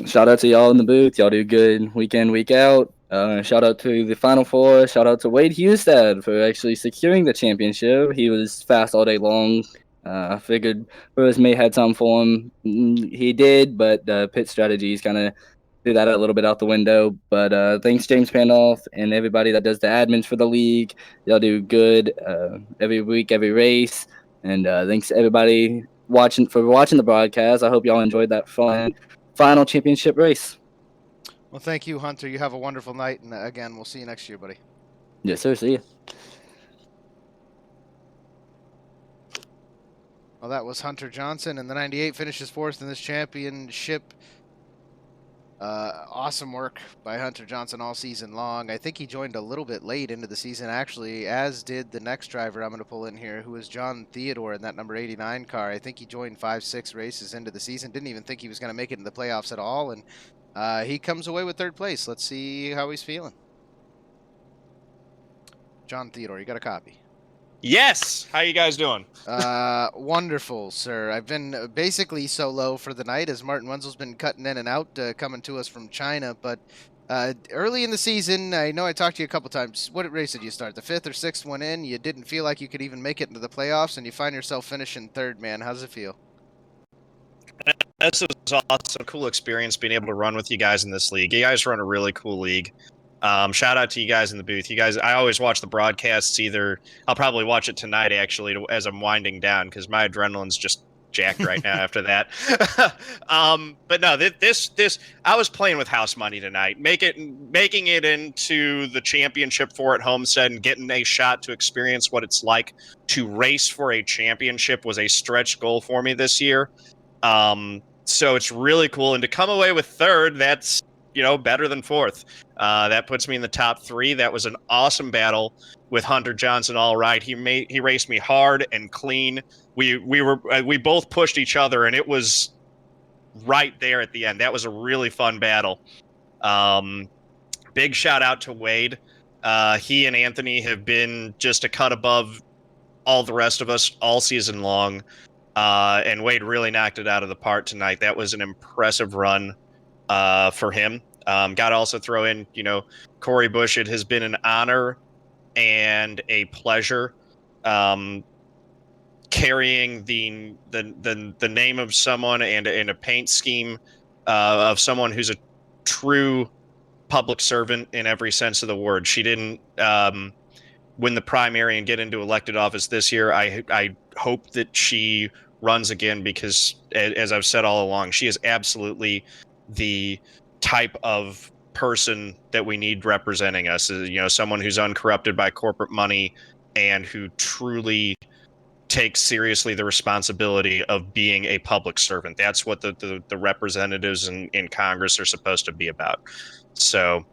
Shout out to y'all in the booth. Y'all do good week in, week out. Shout out to the Final Four. Shout out to Wade Homestead for actually securing the championship. He was fast all day long. I figured Burrows may had some for him. He did, but pit strategies kind of threw that a little bit out the window. But thanks, James Pandolf, and everybody that does the admins for the league. Y'all do good every week, every race. And thanks to everybody watching the broadcast. I hope y'all enjoyed that fun final championship race. Well, thank you, Hunter. You have a wonderful night, and again, we'll see you next year, buddy. Yes, sir. See you. Well, that was Hunter Johnson, and the 98 finishes fourth in this championship. Awesome work by Hunter Johnson all season long. I think he joined a little bit late into the season, actually, as did the next driver I'm going to pull in here, who is John Theodore in that number 89 car. I think he joined 5-6 races into the season. Didn't even think he was going to make it in the playoffs at all, and he comes away with third place. Let's see how he's feeling. John Theodore, you got a copy? Yes. How you guys doing? Wonderful, sir. I've been basically solo for the night as Martin Wenzel's been cutting in and out, coming to us from China. But early in the season, I know I talked to you a couple times. What race did you start? The 5th or 6th one in? You didn't feel like you could even make it into the playoffs, and you find yourself finishing third, man. How's it feel? This was awesome. Cool experience being able to run with you guys in this league. You guys run a really cool league. Shout out to you guys in the booth. You guys, I always watch the broadcasts. I'll probably watch it tonight actually as I'm winding down because my adrenaline's just jacked right now after that. But no, this I was playing with house money tonight, making it into the championship for at Homestead and getting a shot to experience what it's like to race for a championship was a stretch goal for me this year. So it's really cool, and to come away with third, that's better than fourth. That puts me in the top 3. That was an awesome battle with Hunter Johnson. All right, he raced me hard and clean. We both pushed each other, and it was right there at the end. That was a really fun battle. Big shout out to Wade. He and Anthony have been just a cut above all the rest of us all season long. And Wade really knocked it out of the park tonight. That was an impressive run for him. Got to also throw in, Corey Bush. It has been an honor and a pleasure carrying the name of someone and a paint scheme of someone who's a true public servant in every sense of the word. She didn't win the primary and get into elected office this year. I hope that she runs again because, as I've said all along, she is absolutely the type of person that we need representing us. Someone who's uncorrupted by corporate money and who truly takes seriously the responsibility of being a public servant. That's what the representatives in Congress are supposed to be about. So,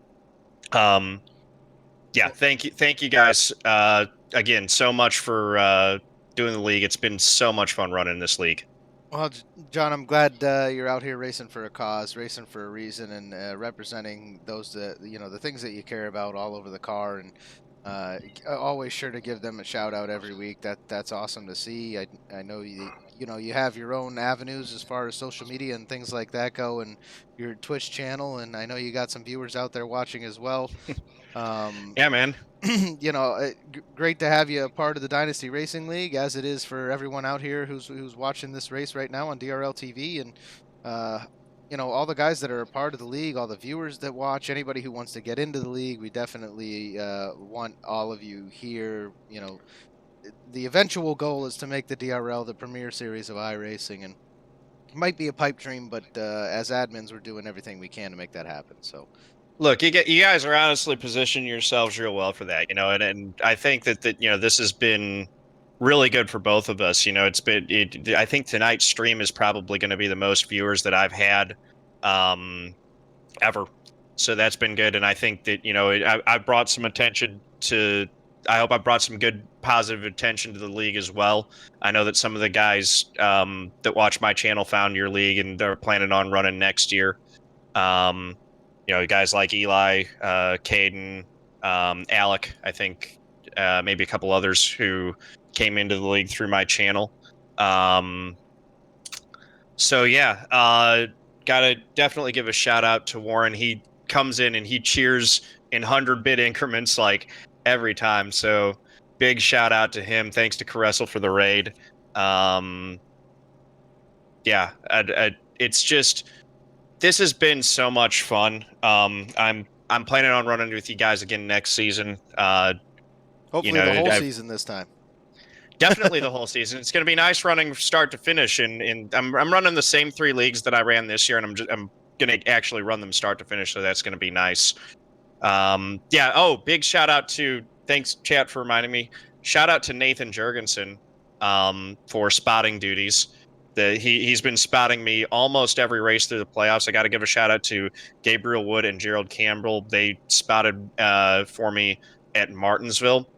yeah, thank you guys again so much for doing the league. It's been so much fun running this league. Well, John, I'm glad you're out here racing for a cause, racing for a reason, and representing those the things that you care about all over the car, and always sure to give them a shout out every week. That's awesome to see. I know you have your own avenues as far as social media and things like that go, and your Twitch channel, and I know you got some viewers out there watching as well. Yeah, man. Great to have you a part of the Dynasty Racing League, as it is for everyone out here who's watching this race right now on DRL TV, and all the guys that are a part of the league, all the viewers that watch, anybody who wants to get into the league. We definitely want all of you here. The eventual goal is to make the DRL the premier series of iRacing, and it might be a pipe dream, but as admins, we're doing everything we can to make that happen. So. Look, you guys are honestly positioning yourselves real well for that, and I think that this has been really good for both of us. I think tonight's stream is probably going to be the most viewers that I've had ever. So that's been good, and I think that I brought some attention to. I hope I brought some good positive attention to the league as well. I know that some of the guys that watch my channel found your league and they're planning on running next year. Guys like Eli, Caden, Alec, I think maybe a couple others who came into the league through my channel. So yeah, gotta definitely give a shout out to Warren. He comes in and he cheers in 100-bit increments like every time. So big shout out to him. Thanks to Caressel for the raid. Yeah, it's just. This has been so much fun. I'm planning on running with you guys again next season. Hopefully the whole season this time. Definitely the whole season. It's going to be nice running start to finish, and I'm running the same 3 leagues that I ran this year, and I'm going to actually run them start to finish. So that's going to be nice. Yeah. Oh, big shout out to thanks chat for reminding me. Shout out to Nathan Jurgensen. for spotting duties. He's been spotting me almost every race through the playoffs. I got to give a shout out to Gabriel Wood and Gerald Campbell. They spotted for me at Martinsville,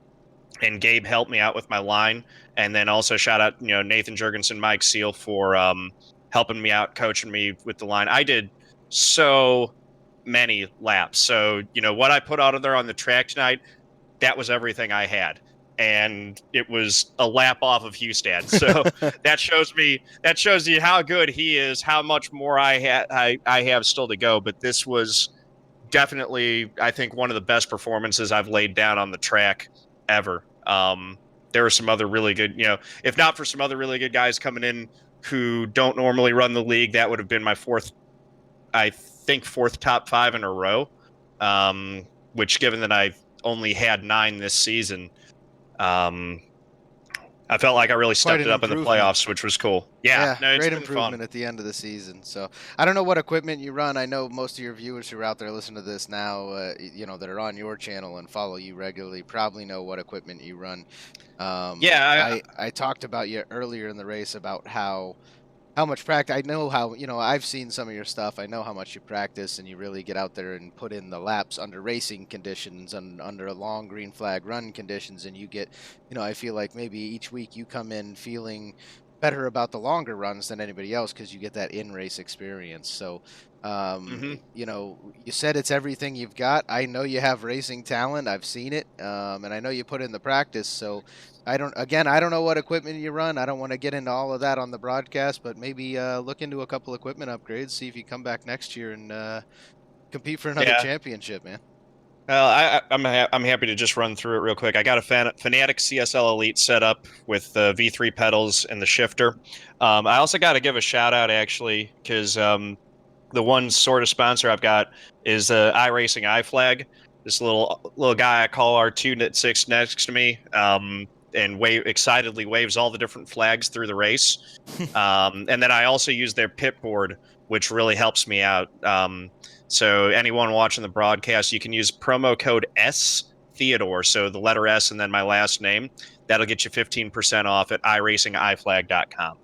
and Gabe helped me out with my line. And then also shout out, Nathan Jurgensen, Mike Seal for helping me out, coaching me with the line. I did so many laps. So, what I put out there on the track tonight, that was everything I had. And it was a lap off of Homestead. So that shows you how good he is, how much more I have still to go. But this was definitely, I think, one of the best performances I've laid down on the track ever. There were some other really good, if not for some other really good guys coming in who don't normally run the league, that would have been my fourth top 5 in a row. Which, given that I've only had 9 this season, I felt like I really stepped it up in the playoffs, which was cool. Yeah, no, it's great been improvement fun at the end of the season. So I don't know what equipment you run. I know most of your viewers who are out there listening to this now, that are on your channel and follow you regularly, probably know what equipment you run. I talked about you earlier in the race about how much practice. I know how, I've seen some of your stuff. I know how much you practice and you really get out there and put in the laps under racing conditions and under a long green flag run conditions. And you get, I feel like maybe each week you come in feeling better about the longer runs than anybody else because you get that in-race experience. So, you said it's everything you've got. I know you have racing talent. I've seen it. And I know you put in the practice. So I don't know what equipment you run. I don't want to get into all of that on the broadcast, but maybe look into a couple equipment upgrades, see if you come back next year and compete for another championship, man. Well, I'm happy to just run through it real quick. I got a Fanatic CSL Elite set up with the V3 pedals and the shifter. I also got to give a shout out, actually, because the one sort of sponsor I've got is iRacing iFlag. This little guy I call R2 next to me, and excitedly waves all the different flags through the race. And then I also use their pit board, which really helps me out. So anyone watching the broadcast, you can use promo code STheodore, so the letter S and then my last name. That'll get you 15% off at iRacingIFlag.com.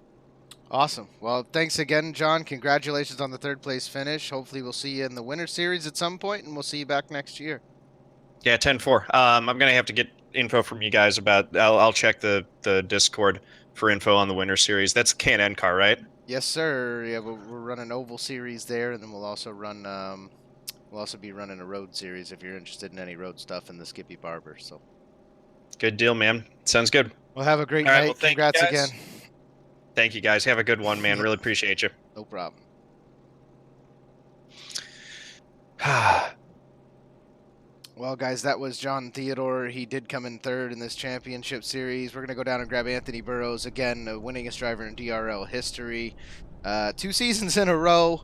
Awesome. Well, thanks again, John. Congratulations on the 3rd place finish. Hopefully we'll see you in the Winter Series at some point, and we'll see you back next year. Yeah, 10-4. I'm going to have to get info from you guys about... I'll check the Discord for info on the Winter Series. That's a K&N car, right? Yes, sir. Yeah, we're running Oval Series there, and then we'll also run... we'll also be running a road series if you're interested in any road stuff in the Skippy Barber. So, good deal, man. Sounds good. Well, have a great night. Well, congrats again. Thank you, guys. Have a good one, man. Really appreciate you. No problem. Well, guys, that was John Theodore. He did come in 3rd in this championship series. We're going to go down and grab Anthony Burrows, again, the winningest driver in DRL history. 2 seasons in a row,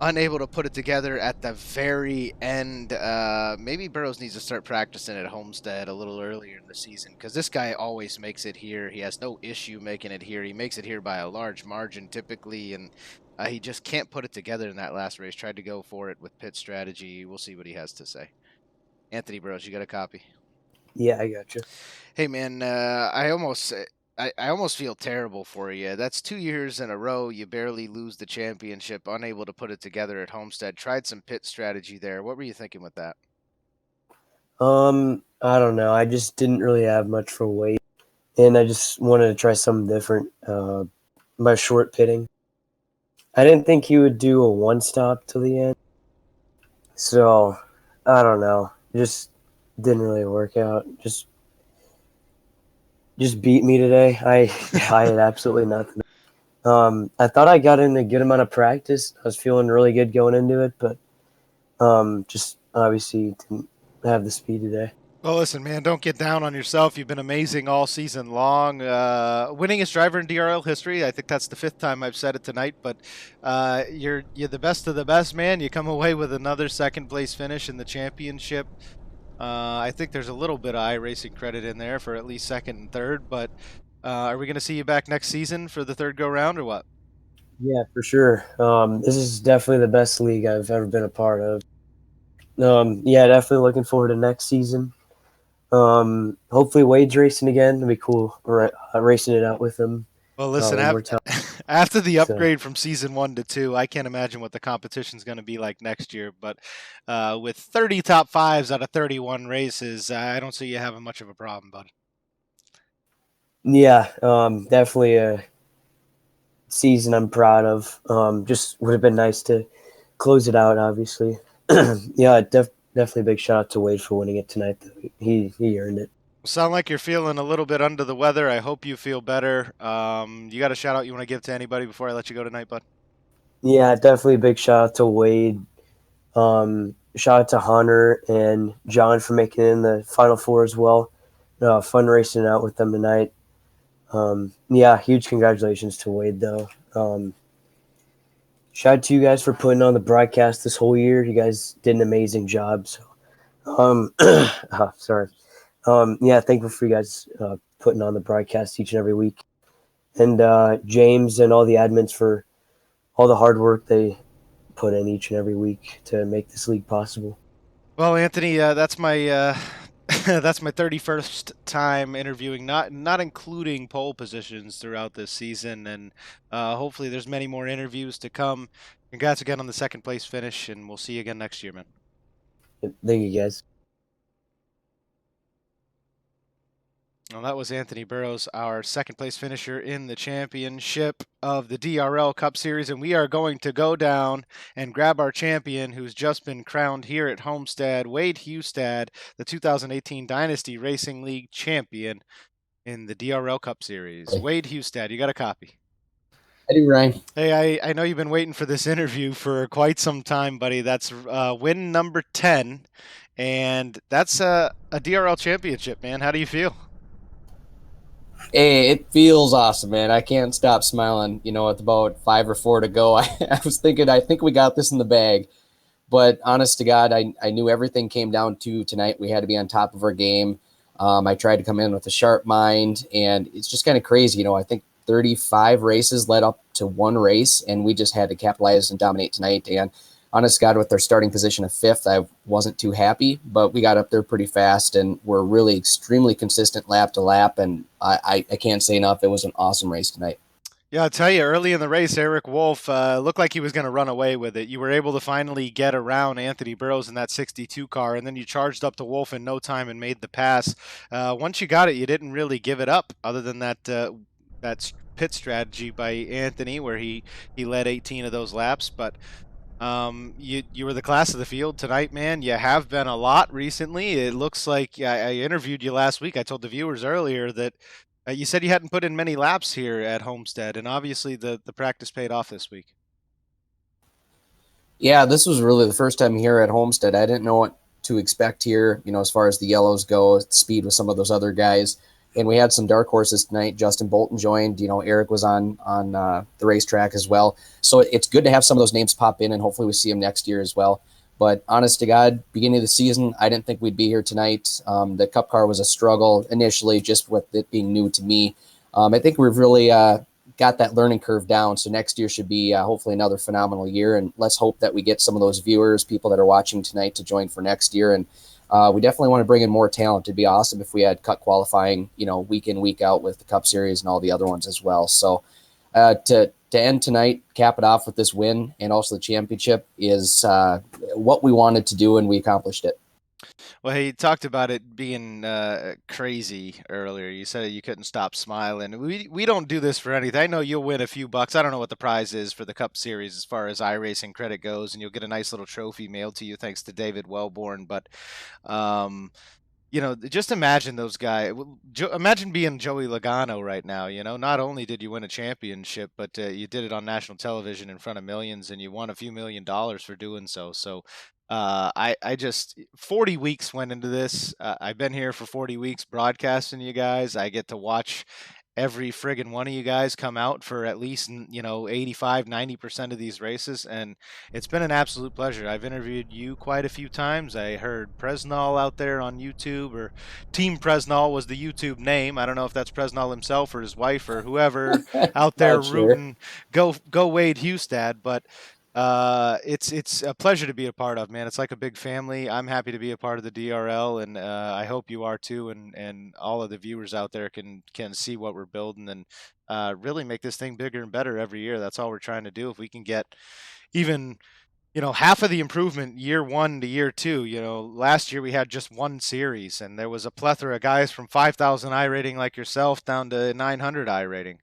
unable to put it together at the very end. Maybe Burrows needs to start practicing at Homestead a little earlier in the season, because this guy always makes it here. He has no issue making it here. He makes it here by a large margin typically, and he just can't put it together in that last race. Tried to go for it with pit strategy. We'll see what he has to say. Anthony Burrows, you got a copy? Yeah, I got you. Hey, man, I almost feel terrible for you. That's 2 years in a row you barely lose the championship, unable to put it together at Homestead. Tried some pit strategy there. What were you thinking with that? I don't know. I just didn't really have much for weight, and I just wanted to try something different by short pitting. I didn't think he would do a one-stop till the end, so I don't know. Just didn't really work out. Just beat me today. I had absolutely nothing. I thought I got in a good amount of practice. I was feeling really good going into it, but just obviously didn't have the speed today. Well, listen, man, don't get down on yourself. You've been amazing all season long. Winningest driver in DRL history. I think that's the 5th time I've said it tonight, but you're the best of the best, man. You come away with another 2nd place finish in the championship. I think there's a little bit of iRacing credit in there for at least 2nd and 3rd, but are we going to see you back next season for the 3rd go-round or what? Yeah, for sure. This is definitely the best league I've ever been a part of. Yeah, definitely looking forward to next season. Hopefully Wade's racing again. It'd be cool racing it out with him. Well, listen, one more time. after the So- upgrade from season 1 to 2, I can't imagine what the competition's going to be like next year. But with 30 top fives out of 31 races, I don't see you having much of a problem, bud. Yeah, definitely a season I'm proud of. Just would have been nice to close it out, obviously. Yeah, definitely a big shout out to Wade for winning it tonight. He earned it. Sound like you're feeling a little bit under the weather. I hope you feel better. You got a shout out you want to give to anybody before I let you go tonight, bud? Yeah, definitely a big shout out to Wade. Shout out to Hunter and John for making it in the Final Four as well. Fun racing out with them tonight. Yeah, huge congratulations to Wade, though. Shout out to you guys for putting on the broadcast this whole year. You guys did an amazing job. So, sorry. Yeah, thankful for you guys putting on the broadcast each and every week. And James and all the admins for all the hard work they put in each and every week to make this league possible. Well, Anthony, that's my that's my 31st time interviewing, not including pole positions throughout this season, and hopefully there's many more interviews to come. Congrats again on the second place finish, and we'll see you again next year, man. Thank you, guys. Well, that was Anthony Burrows, our second place finisher in the championship of the DRL Cup Series, and we are going to go down and grab our champion who's just been crowned here at Homestead, Wade Hustad, the 2018 Dynasty Racing League champion in the DRL Cup Series. Hey. Wade Hustad, you got a copy. I do, Ryan. Hey, I know you've been waiting for this interview for quite some time, buddy. That's win number 10, and that's a DRL championship, man. How do you feel? Hey, it feels awesome, man. I can't stop smiling. You know, with about 5 or 4 to go, I was thinking, I think we got this in the bag. But honest to God, I knew everything came down to tonight. We had to be on top of our game. I tried to come in with a sharp mind, and it's just kind of crazy. You know, I think 35 races led up to one race, and we just had to capitalize and dominate tonight. And honest to God, with their starting position of 5th, I wasn't too happy, but we got up there pretty fast, and we're really extremely consistent lap to lap, and I can't say enough. It was an awesome race tonight. Yeah, I'll tell you, early in the race, Eric Wolf looked like he was going to run away with it. You were able to finally get around Anthony Burrows in that 62 car, and then you charged up to Wolf in no time and made the pass. Once you got it, you didn't really give it up, other than that pit strategy by Anthony, where he led 18 of those laps. But you were the class of the field tonight, man. You have been a lot recently. It looks like I interviewed you last week. I told the viewers earlier that you said you hadn't put in many laps here at Homestead, and obviously the practice paid off this week. Yeah, this was really the first time here at Homestead. I didn't know what to expect here, you know, as far as the yellows go, speed with some of those other guys. And we had some dark horses tonight. Justin Bolton joined. You know, Eric was on the racetrack as well. So it's good to have some of those names pop in, and hopefully we see them next year as well. But honest to God, beginning of the season, I didn't think we'd be here tonight. The Cup car was a struggle initially, just with it being new to me. I think we've really got that learning curve down. So next year should be hopefully another phenomenal year. And let's hope that we get some of those viewers, people that are watching tonight, to join for next year. And we definitely want to bring in more talent. It'd be awesome if we had Cup qualifying, you know, week in, week out with the Cup Series and all the other ones as well. So to end tonight, cap it off with this win and also the championship is what we wanted to do, and we accomplished it. Well, he talked about it being crazy earlier. You said you couldn't stop smiling. We don't do this for anything. I know you'll win a few bucks. I don't know what the prize is for the Cup Series as far as iRacing credit goes, and you'll get a nice little trophy mailed to you thanks to David Wellborn. But you know, just imagine those guys. Imagine being Joey Logano right now. You know, not only did you win a championship, but you did it on national television in front of millions, and you won a few $1 million for doing so. So I just 40 weeks went into this. I've been here for 40 weeks broadcasting you guys. I get to watch every friggin' one of you guys come out for at least, you know, 85-90% of these races, and it's been an absolute pleasure. I've interviewed you quite a few times. I heard Presnall out there on YouTube, or Team Presnall was the YouTube name. I don't know if that's Presnall himself or his wife or whoever out there rooting go Wade Hustad, but It's a pleasure to be a part of, man. It's like a big family. I'm happy to be a part of the DRL, and I hope you are too, and all of the viewers out there can see what we're building, and really make this thing bigger and better every year. That's all we're trying to do. If we can get even half of the improvement year 1 to year 2. Last year we had just one series, and there was a plethora of guys from 5,000 I rating like yourself down to 900 I rating.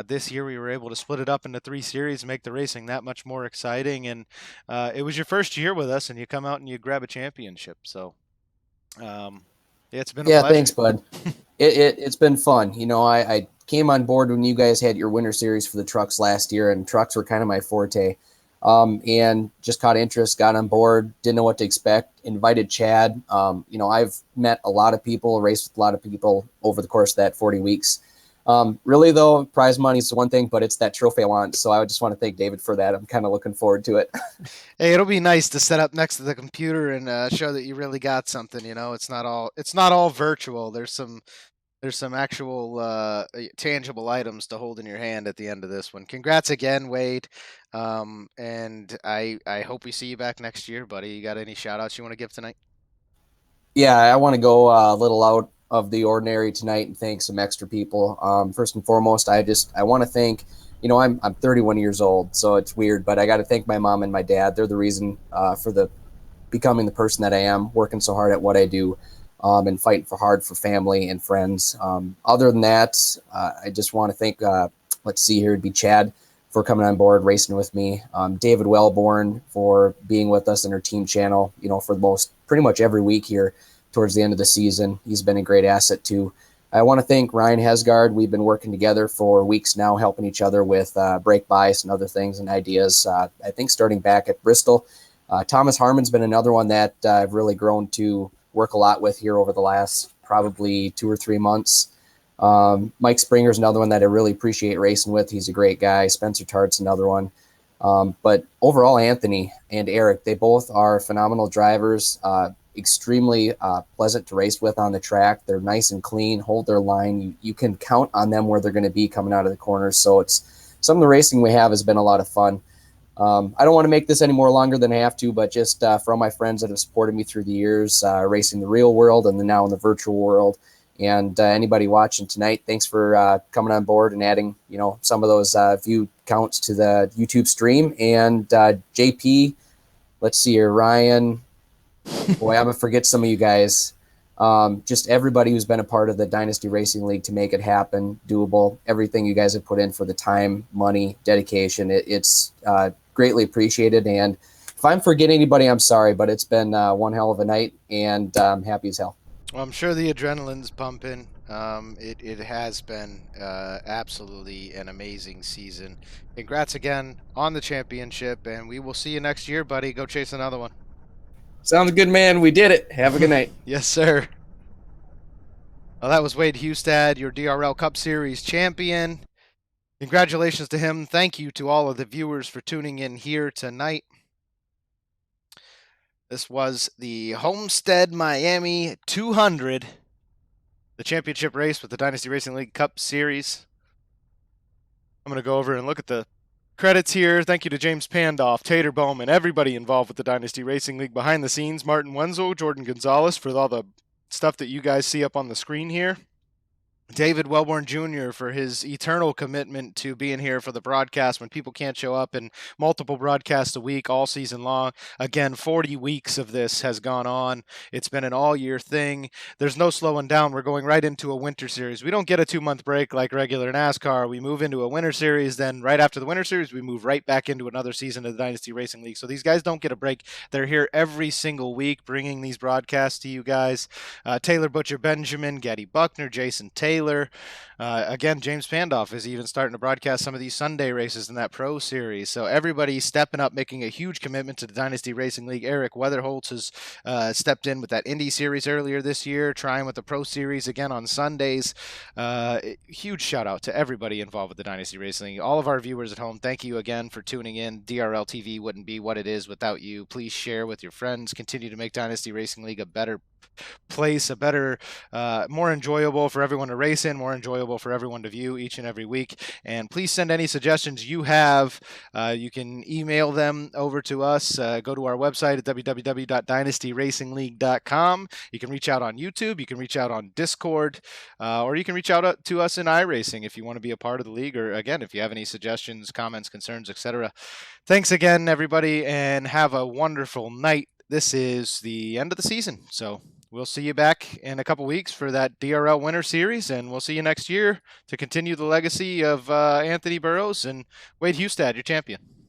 This year we were able to split it up into 3 series and make the racing that much more exciting. And it was your first year with us, and you come out and you grab a championship. So it's been a pleasure. Thanks, bud. It's been fun. I came on board when you guys had your winter series for the trucks last year, and trucks were kind of my forte. And just caught interest, got on board, didn't know what to expect, invited Chad. I've met a lot of people, raced with a lot of people over the course of that 40 weeks. Really, though, prize money is one thing, but it's that trophy I want. So I just want to thank David for that. I'm kind of looking forward to it. Hey, it'll be nice to set up next to the computer and show that you really got something. It's not all virtual. There's some actual tangible items to hold in your hand at the end of this one. Congrats again, Wade. And I hope we see you back next year, buddy. You got any shout outs you want to give tonight? Yeah, I want to go a little out of the ordinary tonight and thank some extra people. First and foremost, I want to thank, I'm 31 years old, so it's weird, but I got to thank my mom and my dad. They're the reason for becoming the person that I am, working so hard at what I do, and fighting hard for family and friends. Other than that, I just want to thank, let's see here, it'd be Chad for coming on board, racing with me. David Wellborn for being with us in our team channel, for pretty much every week here towards the end of the season. He's been a great asset too. I want to thank Ryan Hesgard. We've been working together for weeks now, helping each other with brake bias and other things and ideas. I think starting back at Bristol. Thomas Harmon's been another one that I've really grown to work a lot with here over the last probably 2 or 3 months. Mike Springer's another one that I really appreciate racing with. He's a great guy. Spencer Tart's another one. But overall, Anthony and Eric, they both are phenomenal drivers, extremely pleasant to race with on the track. They're nice and clean, hold their line. You can count on them where they're going to be coming out of the corners. So some of the racing we have has been a lot of fun. I don't want to make this any more longer than I have to, but just for all my friends that have supported me through the years, racing the real world and then now in the virtual world. And anybody watching tonight, thanks for coming on board and adding, some of those view counts to the YouTube stream. And JP, let's see here, Ryan. Boy, I'm going to forget some of you guys. Just everybody who's been a part of the Dynasty Racing League to make it happen, doable, everything you guys have put in for the time, money, dedication. It's greatly appreciated. And if I'm forgetting anybody, I'm sorry, but it's been one hell of a night, and I'm happy as hell. Well, I'm sure the adrenaline's pumping. It has been absolutely an amazing season. Congrats again on the championship, and we will see you next year, buddy. Go chase another one. Sounds good, man. We did it. Have a good night. Yes, sir. Well, that was Wade Hustad, your DRL Cup Series champion. Congratulations to him. Thank you to all of the viewers for tuning in here tonight. This was the Homestead Miami 200, the championship race with the Dynasty Racing League Cup Series. I'm going to go over and look at the credits here. Thank you to James Pandoff, Tater Bowman, everybody involved with the Dynasty Racing League behind the scenes, Martin Wenzel, Jordan Gonzalez for all the stuff that you guys see up on the screen here. David Wellborn Jr. for his eternal commitment to being here for the broadcast when people can't show up, and multiple broadcasts a week all season long. Again, 40 weeks of this has gone on. It's been an all-year thing. There's no slowing down. We're going right into a winter series. We don't get a 2-month break like regular NASCAR. We move into a winter series. Then right after the winter series, we move right back into another season of the Dynasty Racing League. So these guys don't get a break. They're here every single week bringing these broadcasts to you guys. Taylor Butcher Benjamin, Getty Buckner, Jason Taylor. Again, James Pandoff is even starting to broadcast some of these Sunday races in that Pro Series. So everybody's stepping up, making a huge commitment to the Dynasty Racing League. Eric Weatherholtz has stepped in with that Indy Series earlier this year, trying with the Pro Series again on Sundays. Huge shout out to everybody involved with the Dynasty Racing League. All of our viewers at home, thank you again for tuning in. DRL TV wouldn't be what it is without you. Please share with your friends. Continue to make Dynasty Racing League a better place, a better, more enjoyable for everyone to race race in, more enjoyable for everyone to view each and every week. And please send any suggestions you have. You can email them over to us. Go to our website at www.dynastyracingleague.com. You can reach out on YouTube. You can reach out on Discord, or you can reach out to us in iRacing if you want to be a part of the league, or again, if you have any suggestions, comments, concerns, etc. Thanks again, everybody, and have a wonderful night. This is the end of the season, so we'll see you back in a couple weeks for that DRL Winter Series, and we'll see you next year to continue the legacy of Anthony Burrows and Wade Hustad, your champion.